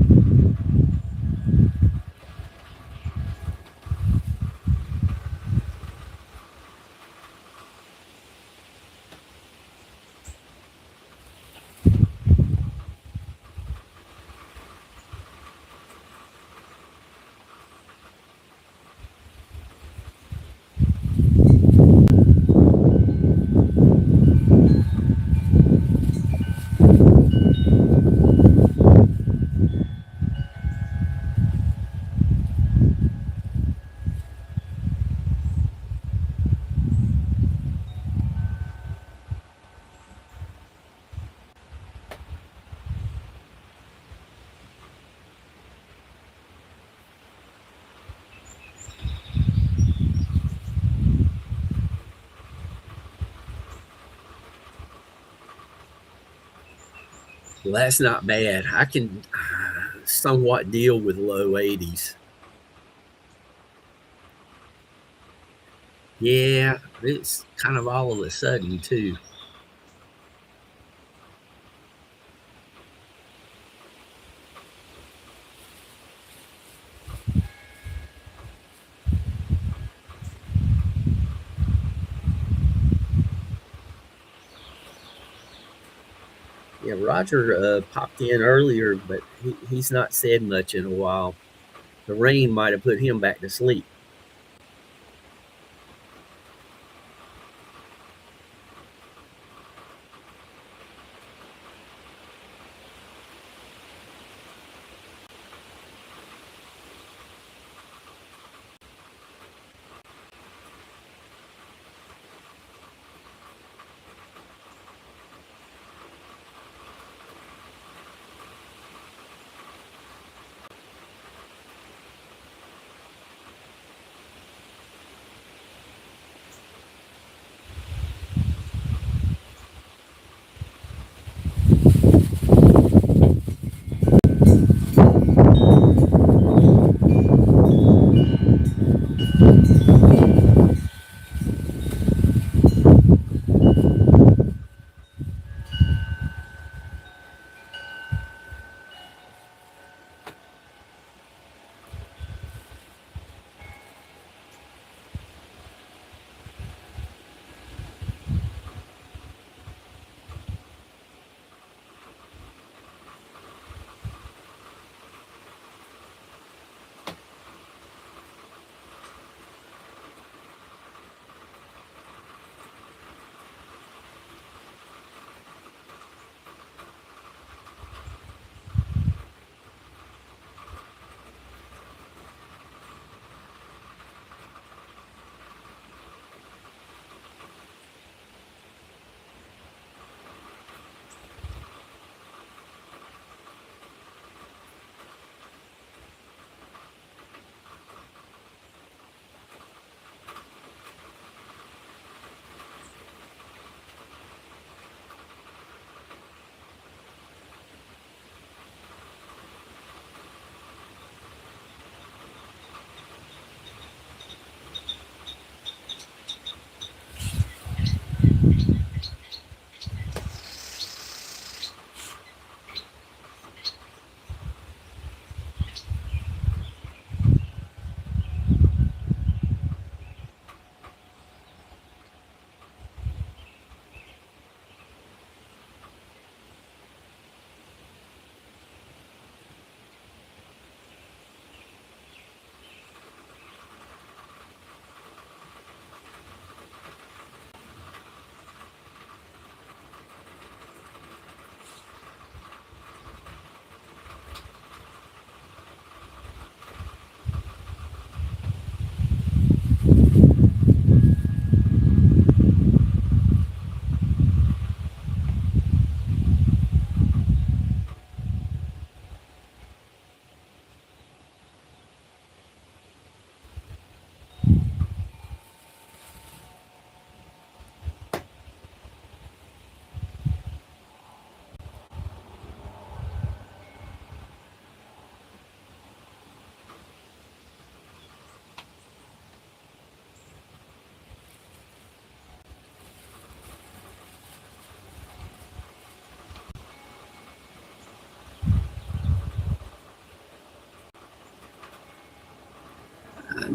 Well, that's not bad. I can somewhat deal with low 80s. Yeah, it's kind of all of a sudden, too. Yeah, Roger popped in earlier, but he's not said much in a while. The rain might have put him back to sleep.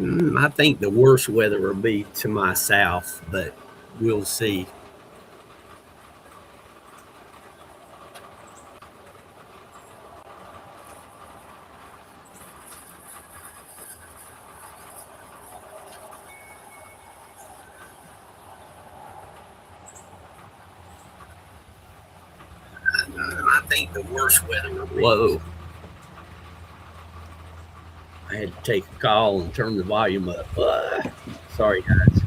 I think the worst weather will be to my south, but we'll see. I think the worst weather will be. Whoa. I had to take a call and turn the volume up. Sorry, guys.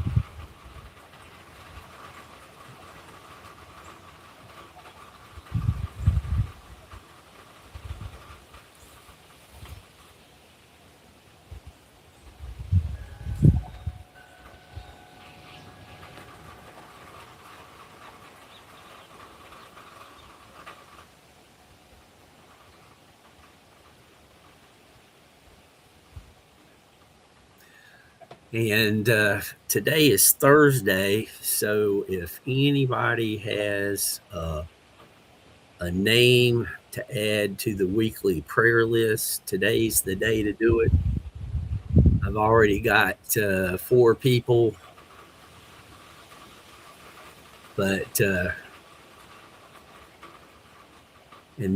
And today is Thursday, so if anybody has a name to add to the weekly prayer list, today's the day to do it. I've already got 4 people, but and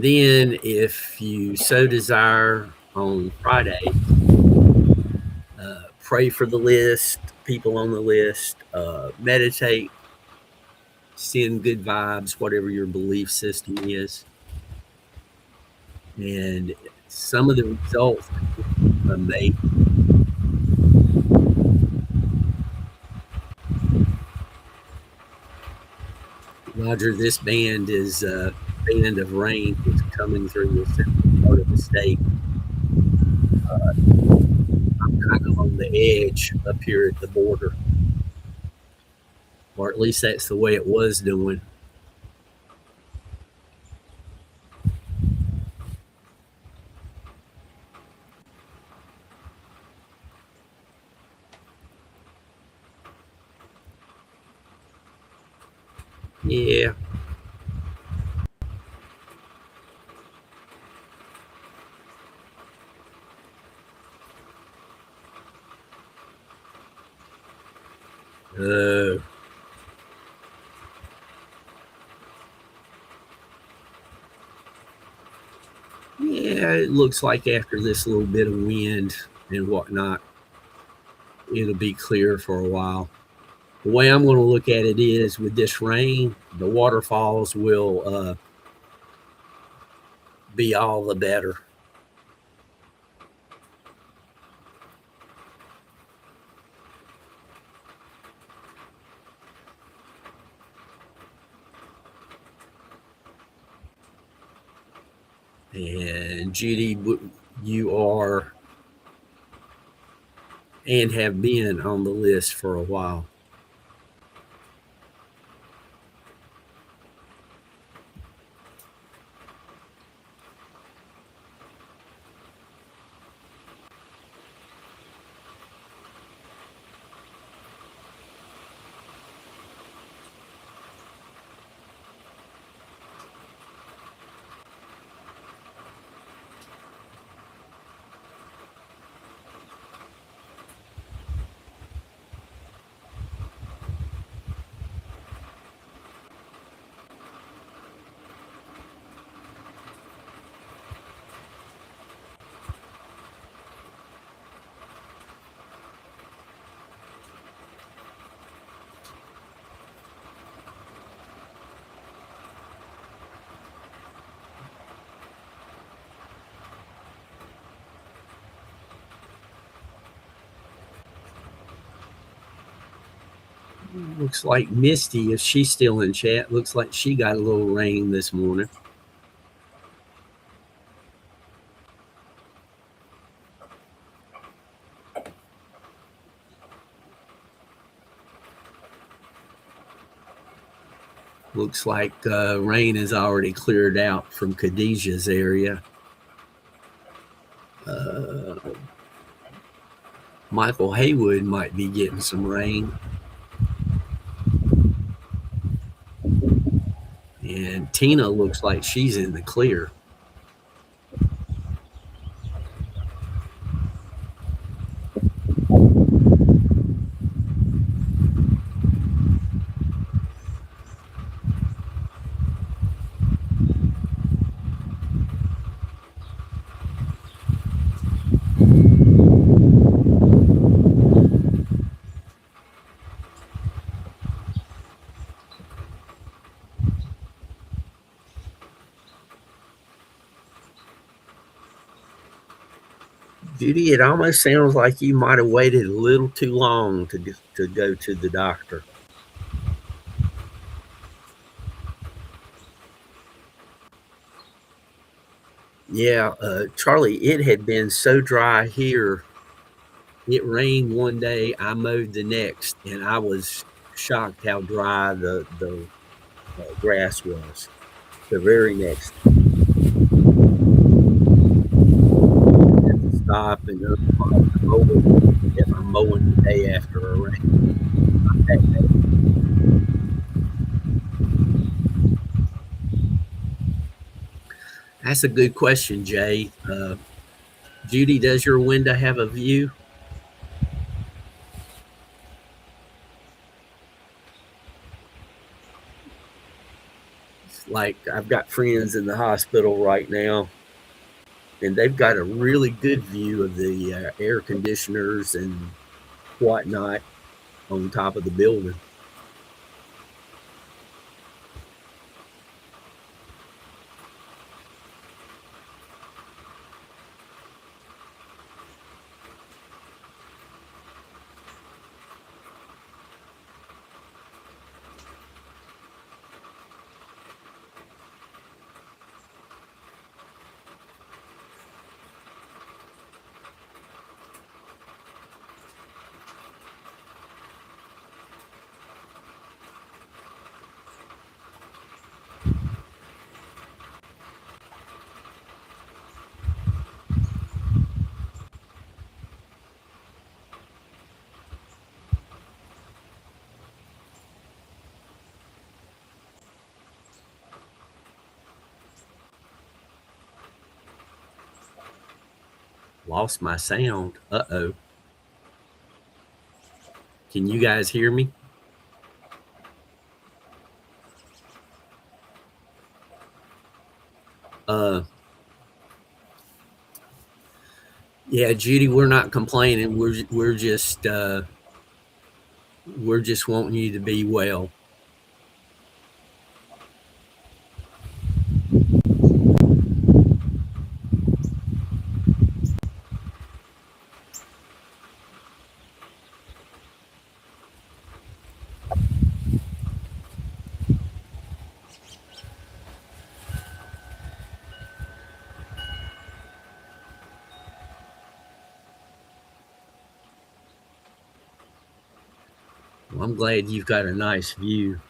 then if you so desire on Friday, pray for the list, people on the list, meditate, send good vibes, whatever your belief system is. And some of the results may Roger, this band is a band of rain that's coming through the central part of the state. I'm kind of on the edge up here at the border, or at least that's the way it was doing. Yeah. Uh, yeah, it looks like after this little bit of wind and whatnot, it'll be clear for a while. The way I'm going to look at it is with this rain, the waterfalls will be all the better. And Judy, you are and have been on the list for a while. Looks like Misty, if she's still in chat, looks like she got a little rain this morning. Looks like rain has already cleared out from Khadijah's area. Michael Haywood might be getting some rain. And Tina looks like she's in the clear. Judy, it almost sounds like you might have waited a little too long to go to the doctor. Yeah, Charlie, it had been so dry here. It rained one day, I mowed the next, and I was shocked how dry the grass was. The very next stop and go mow it if I'm mowing the day after a rain. That's a good question, Jay. Judy, does your window have a view? Like I've got friends in the hospital right now, and they've got a really good view of the air conditioners and whatnot on top of the building. Lost my sound. Uh-oh. Can you guys hear me? Uh, yeah, Judy, we're not complaining. We're just wanting you to be well. Well, I'm glad you've got a nice view.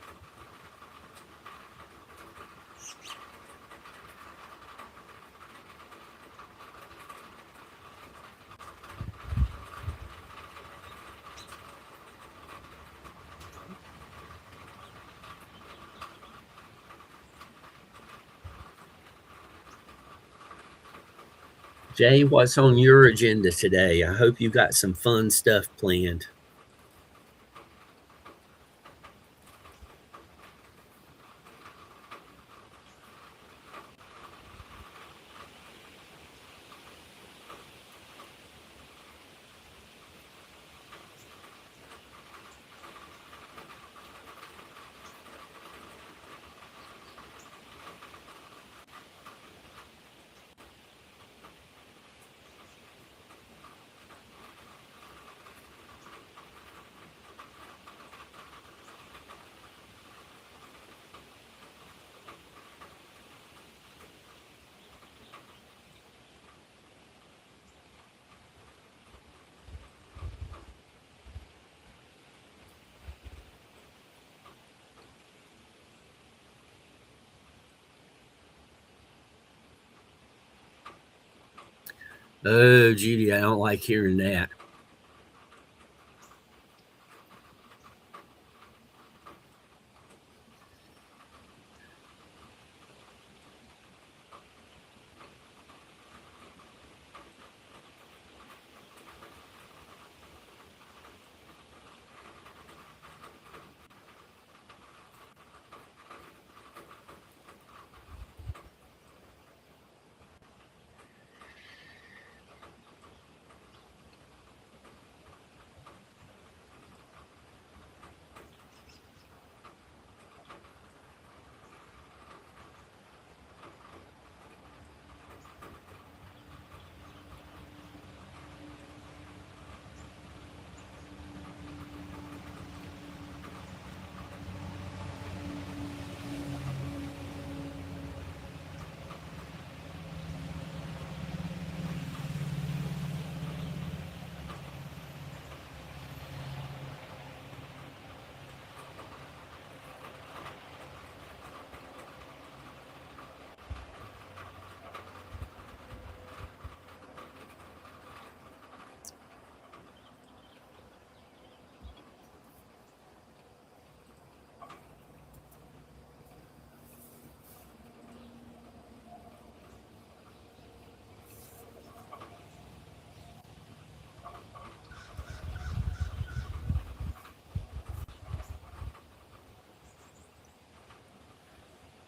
Jay, what's on your agenda today? I hope you got some fun stuff planned. Oh, Judy, I don't like hearing that.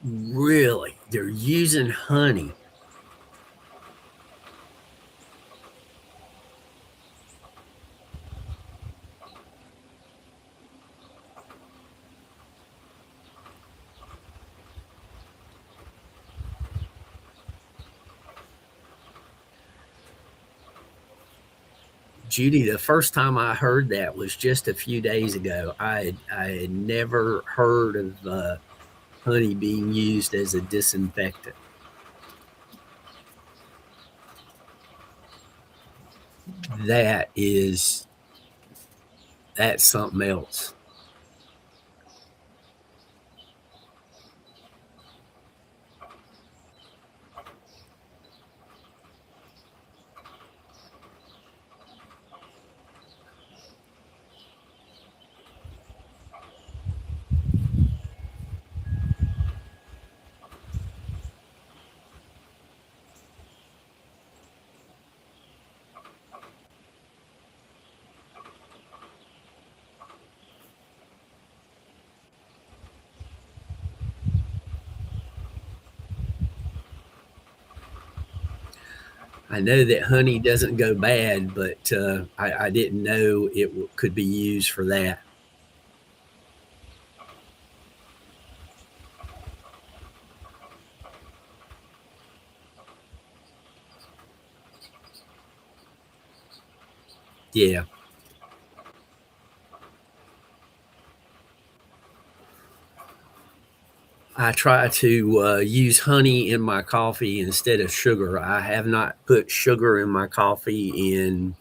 Really? They're using honey. Judy, the first time I heard that was just a few days ago. I had never heard of honey being used as a disinfectant. That is, that's something else. I know that honey doesn't go bad, but I didn't know it could be used for that. Yeah. I try to use honey in my coffee instead of sugar. I have not put sugar in my coffee in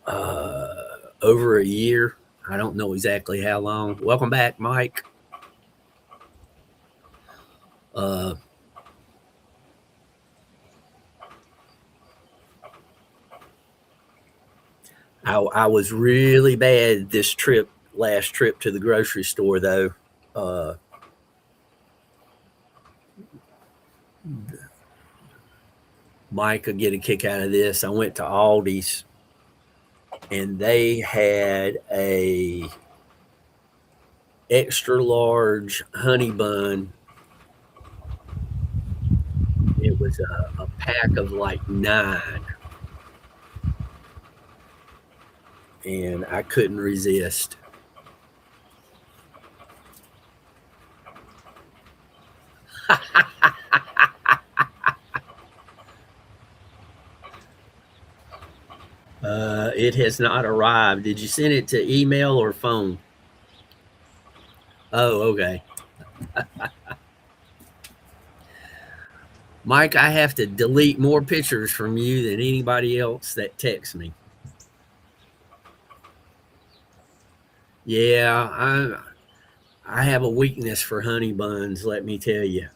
uh, over a year. I don't know exactly how long. Welcome back, Mike. Uh, I was really bad this trip, last trip to the grocery store, though. Uh, Mike could get a kick out of this. I went to Aldi's and they had a extra large honey bun. It was a pack of like 9, and I couldn't resist. It has not arrived. Did you send it to email or phone? Oh, okay. Mike, I have to delete more pictures from you than anybody else that texts me. Yeah, I have a weakness for honey buns, let me tell you.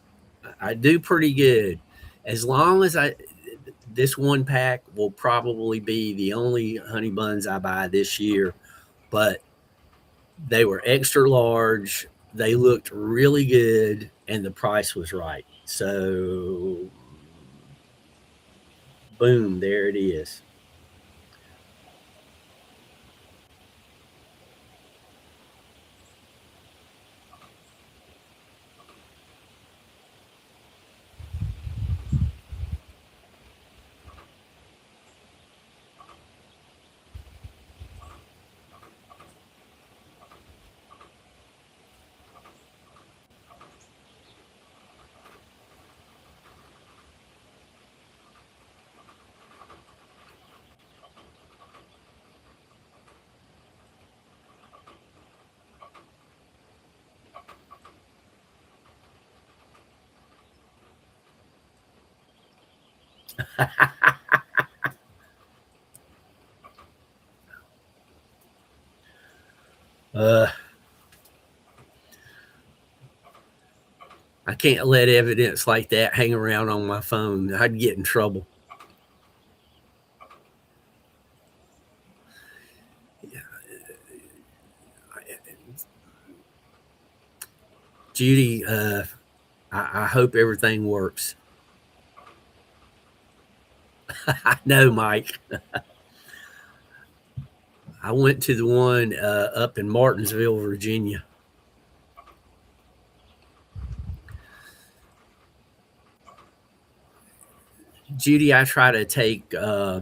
I do pretty good. As long as I this one pack will probably be the only honey buns I buy this year, but they were extra large. They looked really good, and the price was right. So, boom, there it is. Uh, I can't let evidence like that hang around on my phone. I'd get in trouble. Judy, I hope everything works. I know, Mike. I went to the one up in Martinsville, Virginia. Judy, I try to take uh,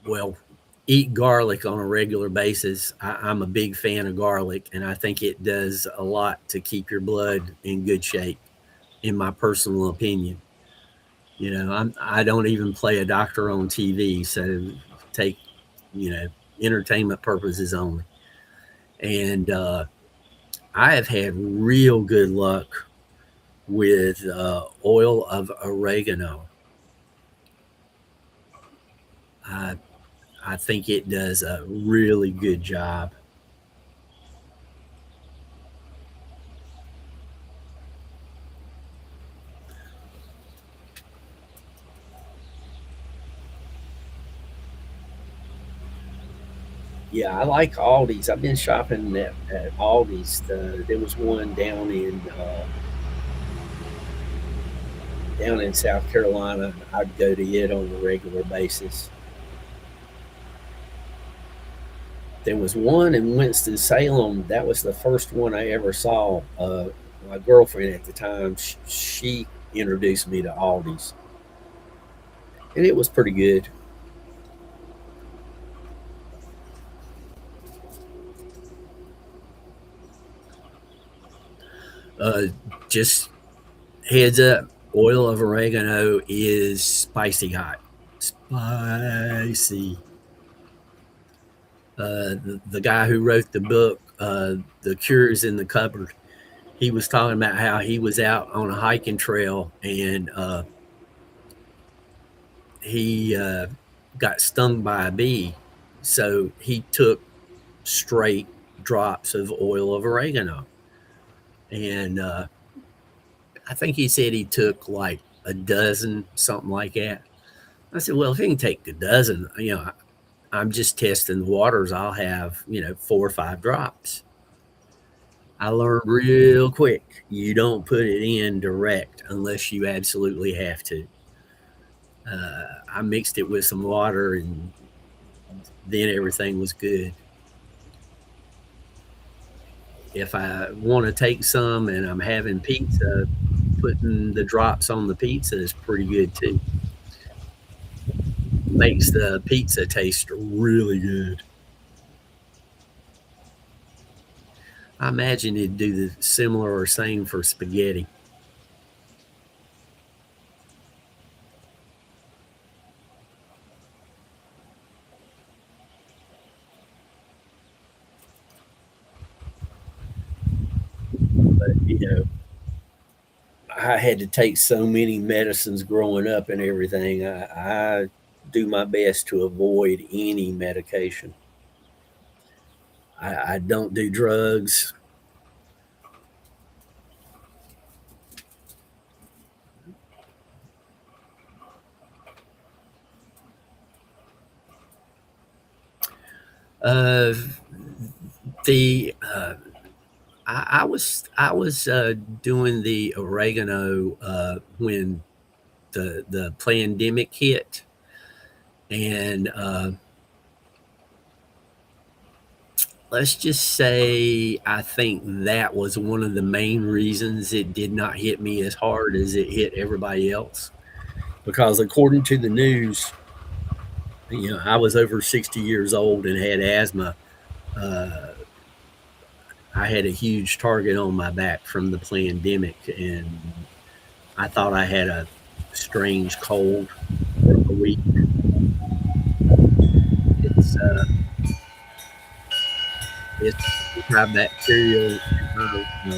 well, eat garlic on a regular basis. I'm a big fan of garlic, and I think it does a lot to keep your blood in good shape, in my personal opinion. I don't even play a doctor on TV, so take, you know, entertainment purposes only. And I have had real good luck with oil of oregano. I, I think it does a really good job. Yeah, I like Aldi's. I've been shopping at Aldi's. There was one down in South Carolina. I'd go to it on a regular basis. There was one in Winston Salem. That was the first one I ever saw. My girlfriend at the time, she introduced me to Aldi's, and it was pretty good. Uh, just heads up, oil of oregano is spicy hot. Spicy. The guy who wrote the book, The Cures in the Cupboard, he was talking about how he was out on a hiking trail and he got stung by a bee. So he took straight drops of oil of oregano. And I think he said he took like a dozen, something like that. I said, well, if he can take a dozen, I'm just testing the waters. I'll have, 4 or 5 drops. I learned real quick you don't put it in direct unless you absolutely have to. I mixed it with some water and then everything was good. If I want to take some and I'm having pizza, putting the drops on the pizza is pretty good too. Makes the pizza taste really good. I imagine it'd do the similar or same for spaghetti. But I had to take so many medicines growing up and everything. I do my best to avoid any medication. I don't do drugs. Uh, the I was doing the oregano when the pandemic hit, and let's just say I think that was one of the main reasons it did not hit me as hard as it hit everybody else. Because according to the news, I was over 60 years old and had asthma. Uh, I had a huge target on my back from the pandemic, and I thought I had a strange cold for a week. It's it's antibacterial,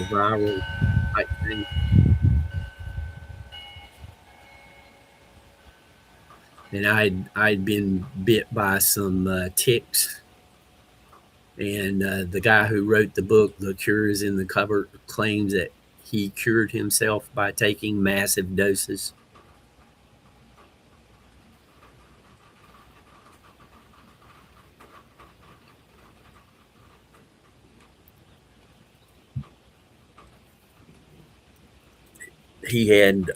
viral type thing. And I'd been bit by some ticks. And the guy who wrote the book, The Cures in the Cupboard, claims that he cured himself by taking massive doses. He had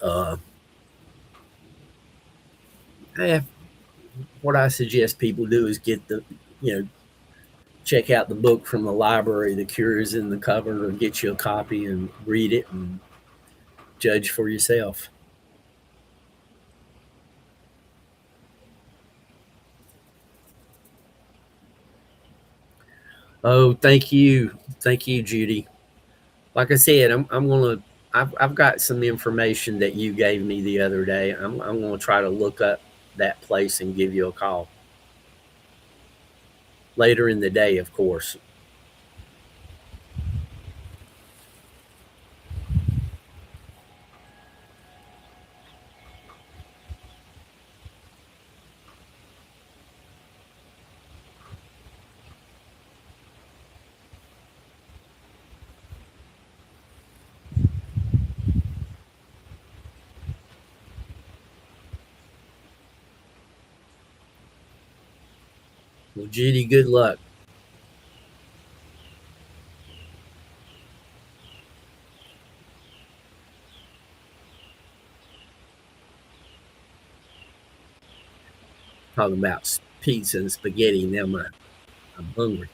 eh, what I suggest people do is get you know, check out the book from the library, The Cures in the Cupboard, or get you a copy and read it and Judge for yourself. Oh, thank you, Judy. Like I said, I'm gonna. I've got some information that you gave me the other day. I'm gonna try to look up that place and give you a call later in the day, of course. Well, Judy, good luck. Talking about pizza and spaghetti. Now I'm hungry.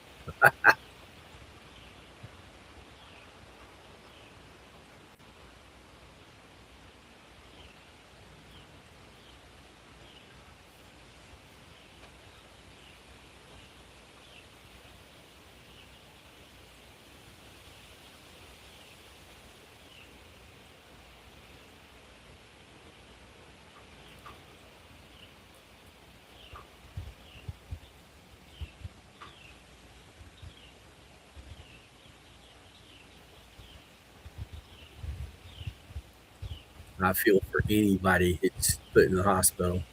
I feel for anybody that's put in the hospital.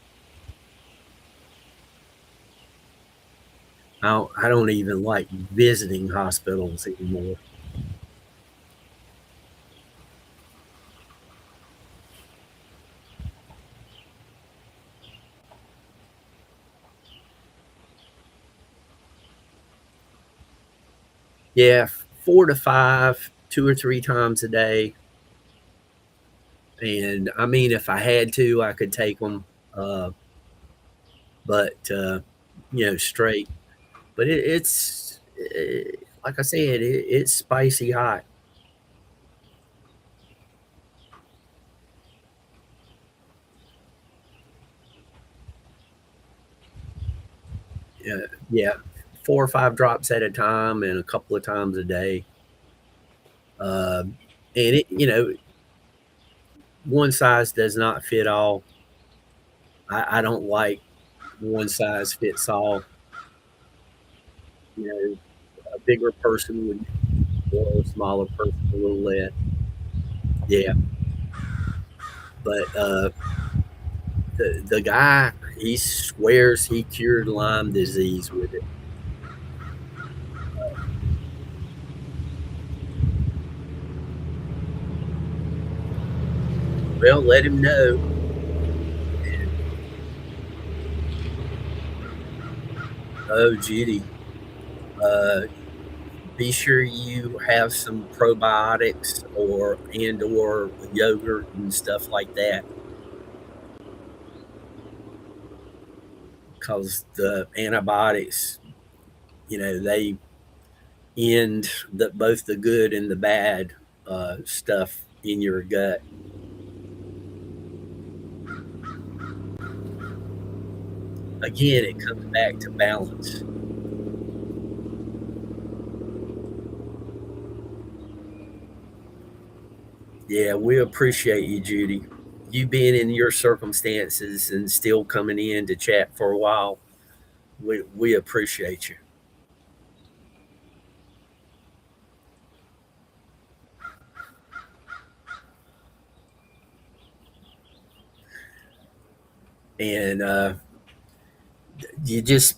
I don't even like visiting hospitals anymore. Yeah, 4 to 5, 2 or 3 times a day. And I mean, if I had to, I could take them, but straight. But like I said, it's spicy hot. Yeah, yeah, 4 or 5 drops at a time, and a couple of times a day. And one size does not fit all. I don't like one size fits all. You know, a bigger person would or a smaller person a little less. Yeah, but the guy, he swears he cured Lyme disease with it. Well, let him know. And, oh, Judy, uh, be sure you have some probiotics or yogurt and stuff like that, because the antibiotics, they end both the good and the bad stuff in your gut. Again, it comes back to balance. Yeah, we appreciate you, Judy. You being in your circumstances and still coming in to chat for a while. We appreciate you. And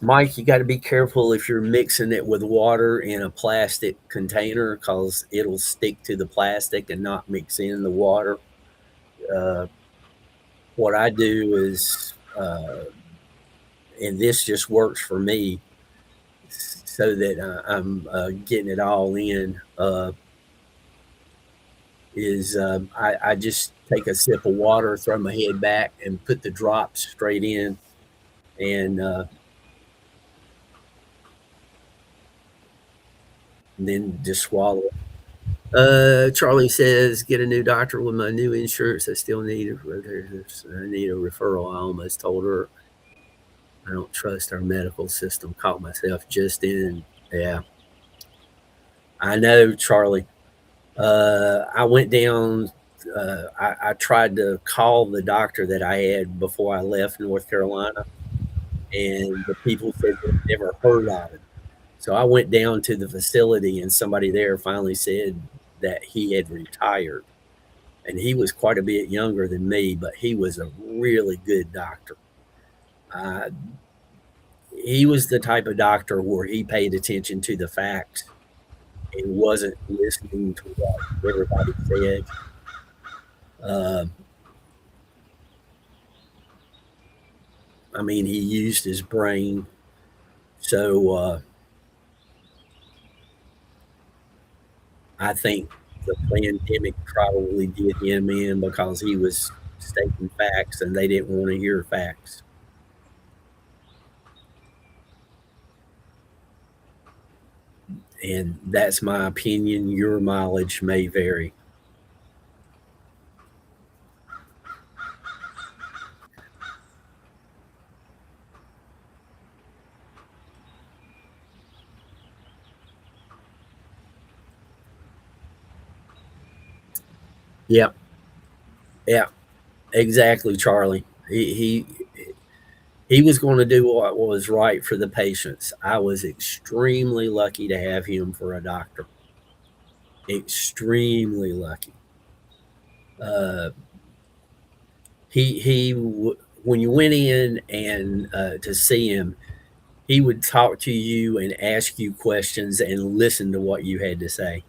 Mike, you got to be careful if you're mixing it with water in a plastic container, because it'll stick to the plastic and not mix in the water. Uh, what I do is, and this just works for me, so that I'm getting it all in. I just take a sip of water, throw my head back, and put the drops straight in, and then just swallow it. Charlie says, get a new doctor with my new insurance. I still need I need a referral. I almost told her I don't trust our medical system. Caught myself just in. Yeah, I know, Charlie. I went down. I tried to call the doctor that I had before I left North Carolina, and the people said they'd never heard of him. So I went down to the facility, and somebody there finally said that he had retired. And he was quite a bit younger than me, but he was a really good doctor. Uh, he was the type of doctor where he paid attention to the facts and wasn't listening to what everybody said. Uh, I mean, he used his brain. So I think the pandemic probably did him in because he was stating facts and they didn't want to hear facts. And that's my opinion. Your mileage may vary. Yep. Yeah. Exactly, Charlie. He was going to do what was right for the patients. I was extremely lucky to have him for a doctor. Extremely lucky. Uh, he when you went in and to see him, he would talk to you and ask you questions and listen to what you had to say.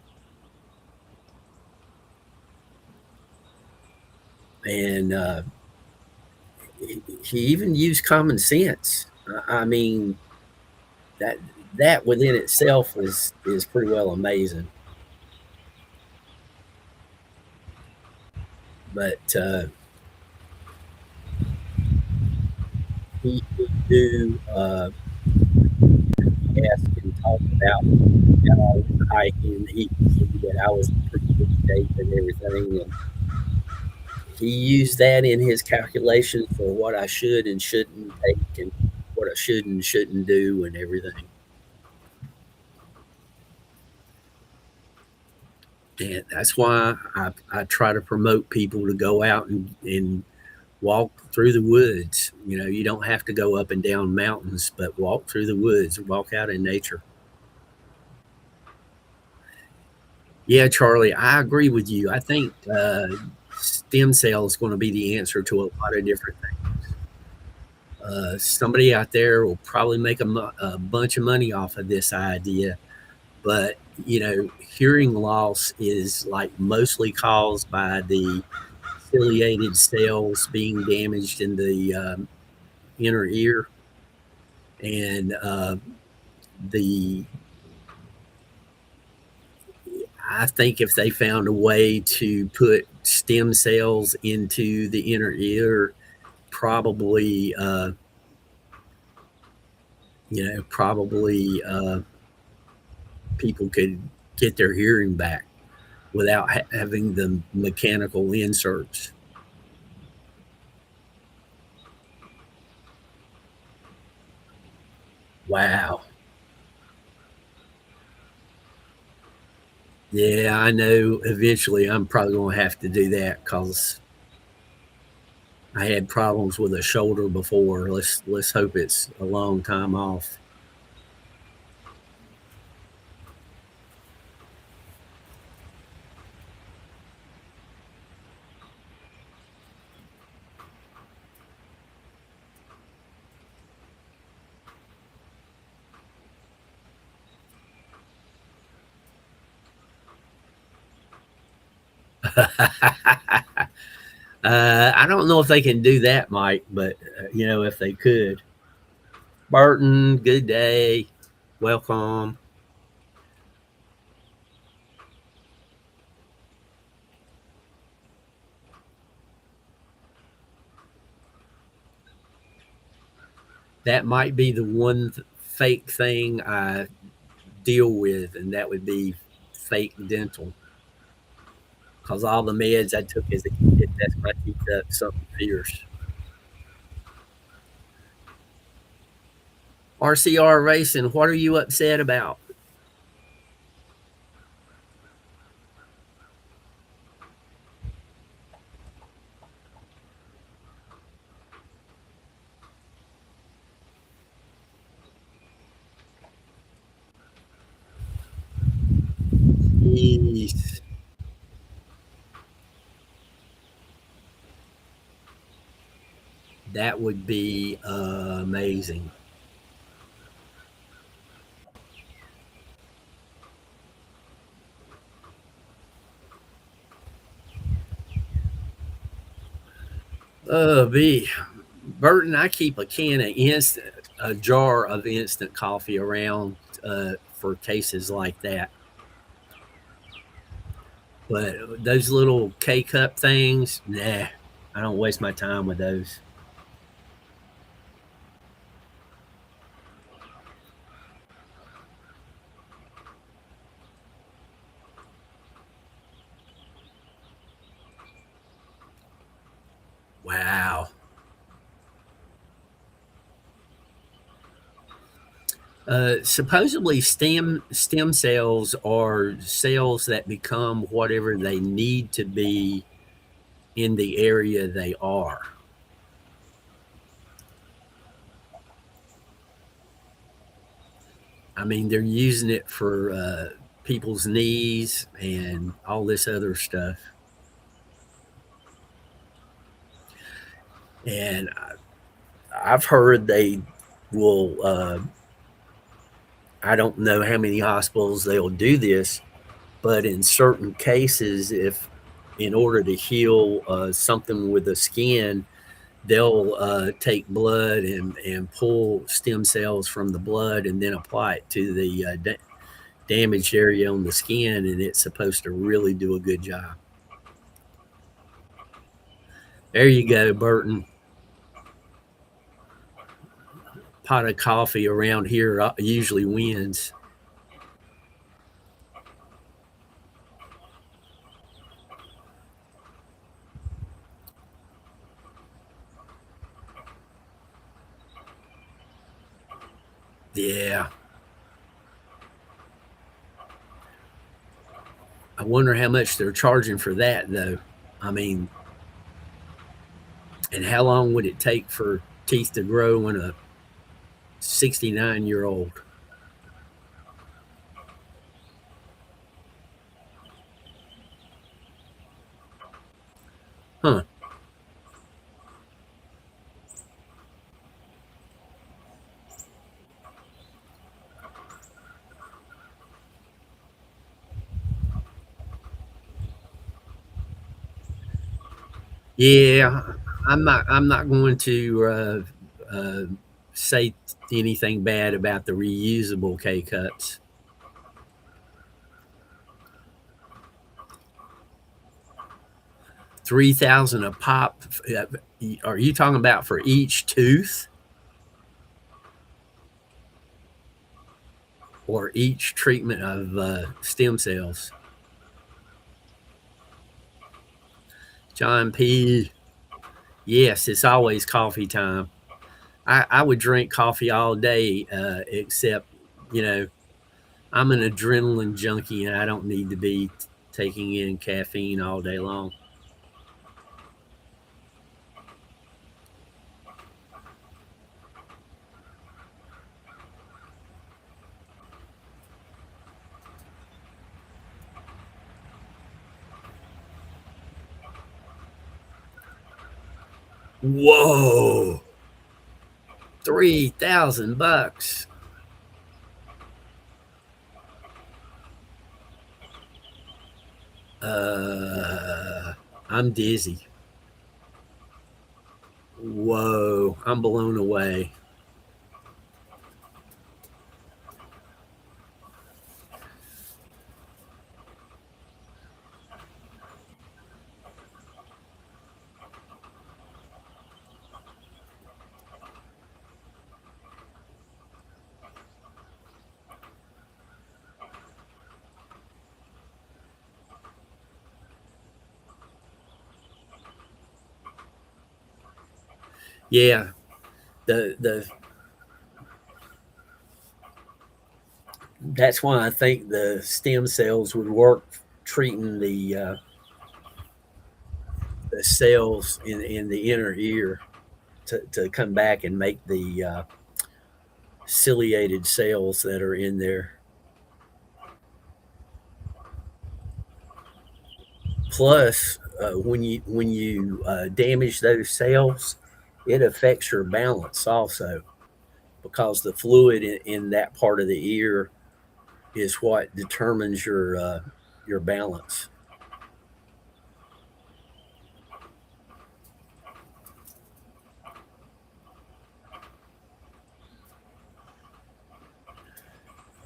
And he even used common sense. I mean, that that within itself is pretty well amazing. But he do ask and talk about how I was hiking. He could see that I was in pretty good shape and everything. And he used that in his calculations for what I should and shouldn't take and what I should and shouldn't do and everything. And that's why I try to promote people to go out and walk through the woods. You know, you don't have to go up and down mountains, but walk through the woods, walk out in nature. Yeah, Charlie, I agree with you. I think stem cell is going to be the answer to a lot of different things. Somebody out there will probably make a bunch of money off of this idea, but you know, hearing loss is like mostly caused by the ciliated cells being damaged in the inner ear, and the I think if they found a way to put stem cells into the inner ear, probably people could get their hearing back without having the mechanical inserts. Wow. Yeah, I know eventually I'm probably going to have to do that because I had problems with a shoulder before. Let's hope it's a long time off. I don't know if they can do that, Mike, but if they could. Burton, good day. Welcome. That might be the one fake thing I deal with, and that would be fake dental. because all the meds I took as a kid, that's my keep up something fierce. RCR Racing, what are you upset about? Jeez, that would be amazing. B. Burton, I keep a jar of instant coffee around for cases like that. But those little K cup things, nah, I don't waste my time with those. Wow. Supposedly, stem cells are cells that become whatever they need to be in the area they are. I mean, they're using it for people's knees and all this other stuff. And I've heard they will. I don't know how many hospitals they'll do this, but in certain cases, if in order to heal something with the skin, they'll take blood and pull stem cells from the blood and then apply it to the damaged area on the skin, and it's supposed to really do a good job. There you go, Burton. Pot of coffee around here usually wins. Yeah. I wonder how much they're charging for that, though. I mean, and how long would it take for teeth to grow in a 69-year-old? Huh. Yeah, I'm not going to say anything bad about the reusable K cups. 3,000 a pop. Are you talking about for each tooth or each treatment of stem cells? John P. Yes, it's always coffee time. I would drink coffee all day, except, you know, I'm an adrenaline junkie and I don't need to be taking in caffeine all day long. Whoa, $3,000. Uh, I'm dizzy. Whoa, I'm blown away. Yeah, the that's why I think the stem cells would work treating the cells in the inner ear to come back and make the ciliated cells that are in there. Plus, when you damage those cells, it affects your balance also because the fluid in that part of the ear is what determines your balance.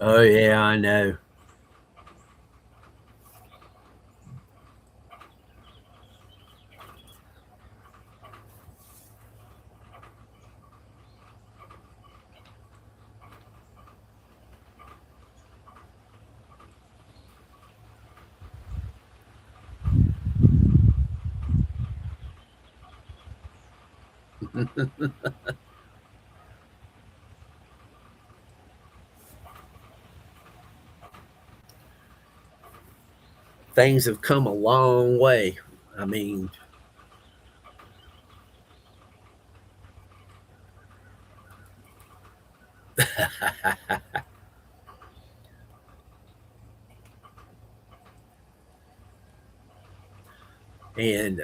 Oh yeah, I know. Things have come a long way. I mean, and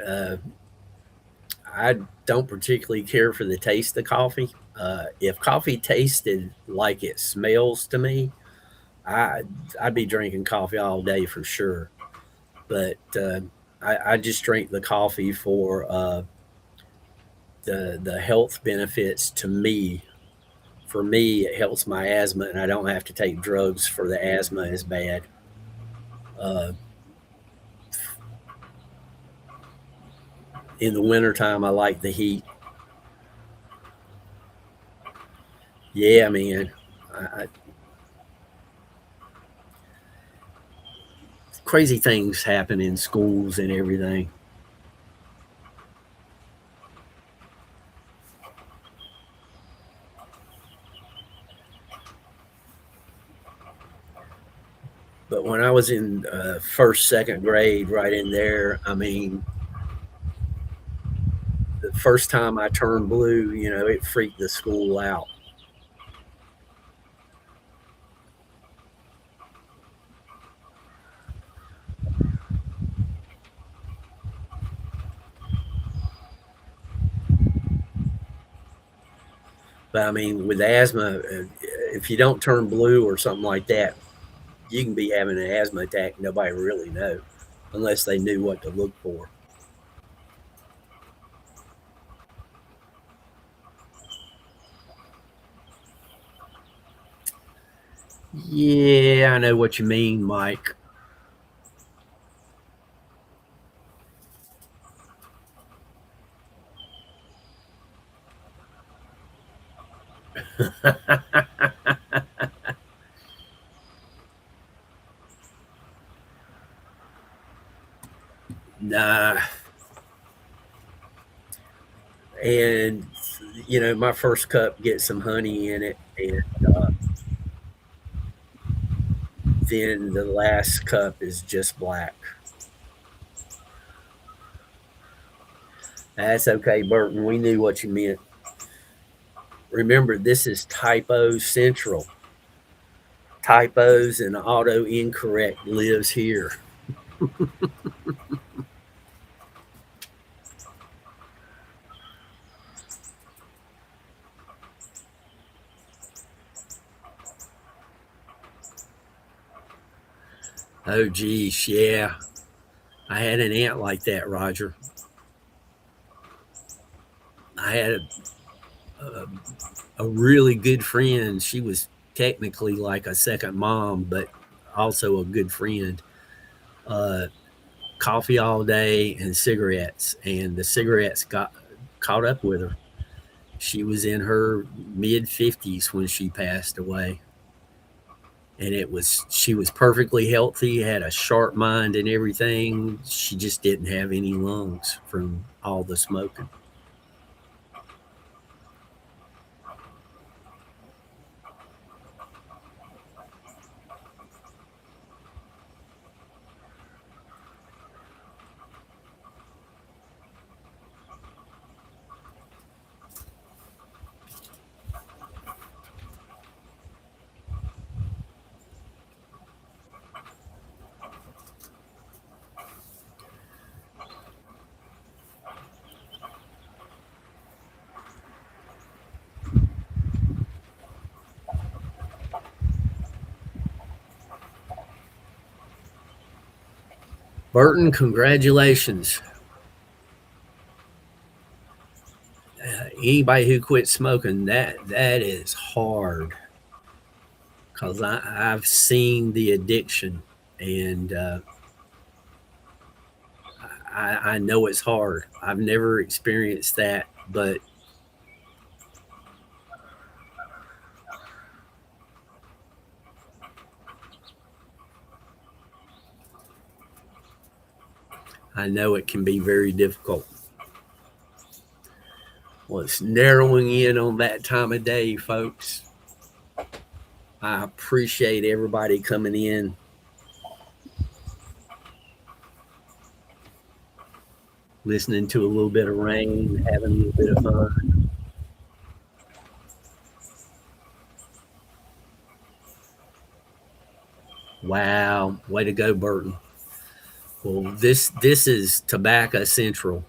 I don't particularly care for the taste of coffee. If coffee tasted like it smells to me, I I'd be drinking coffee all day for sure. But I just drink the coffee for the health benefits to me. For me, it helps my asthma, and I don't have to take drugs for the asthma as bad. Uh, in the wintertime, I like the heat. Yeah, man. Crazy things happen in schools and everything. But when I was in first, second grade, right in there, I mean, the first time I turned blue, it freaked the school out. But I mean, with asthma, if you don't turn blue or something like that, you can be having an asthma attack. Nobody really know unless they knew what to look for. Yeah, I know what you mean, Mike. Nah, and my first cup gets some honey in it, and then the last cup is just black. That's okay, Burton. We knew what you meant. Remember, this is Typo Central. Typos and auto incorrect lives here. Oh, geez, yeah. I had an aunt like that, Roger. I had a, a really good friend. She was technically like a second mom, but also a good friend. Uh, Coffee all day and cigarettes, and the cigarettes got caught up with her. She was in her mid 50s when she passed away, and she was perfectly healthy, had a sharp mind and everything. She just didn't have any lungs from all the smoking. Burton, congratulations. Anybody who quit smoking, that is hard, because I've seen the addiction, and I know it's hard. I've never experienced that, but I know it can be very difficult. Well, it's narrowing in on that time of day, folks. I appreciate everybody coming in. Listening to a little bit of rain, having a little bit of fun. Wow, way to go, Burton. Well, this is Tobacco Central.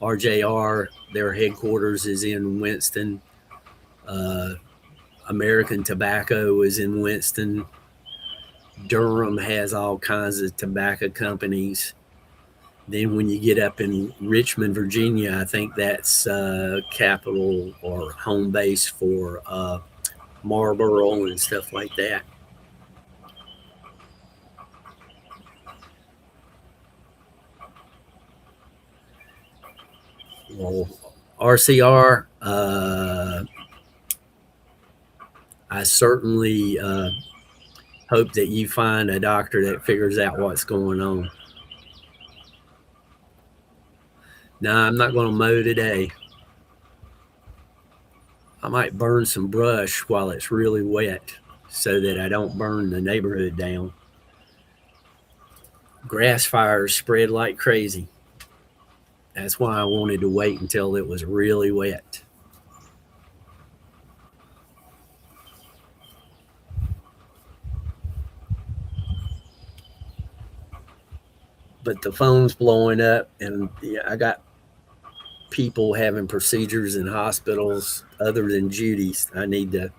RJR, their headquarters is in Winston. Uh, American Tobacco is in Winston. Durham has all kinds of tobacco companies. Then when you get up in Richmond, Virginia, I think that's capital or home base for Marlboro and stuff like that. Well, RCR, I certainly hope that you find a doctor that figures out what's going on. No, I'm not going to mow today. I might burn some brush while it's really wet so that I don't burn the neighborhood down. Grass fires spread like crazy. That's why I wanted to wait until it was really wet. But the phone's blowing up, and yeah, I got people having procedures in hospitals other than Judy's. I need to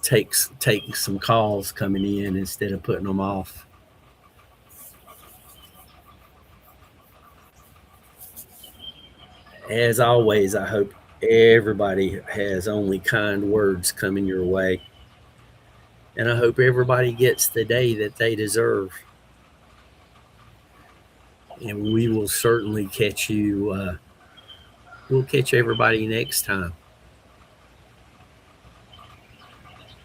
take some calls coming in instead of putting them off. As always, I hope everybody has only kind words coming your way. And I hope everybody gets the day that they deserve. And we will certainly catch you. We'll catch everybody next time.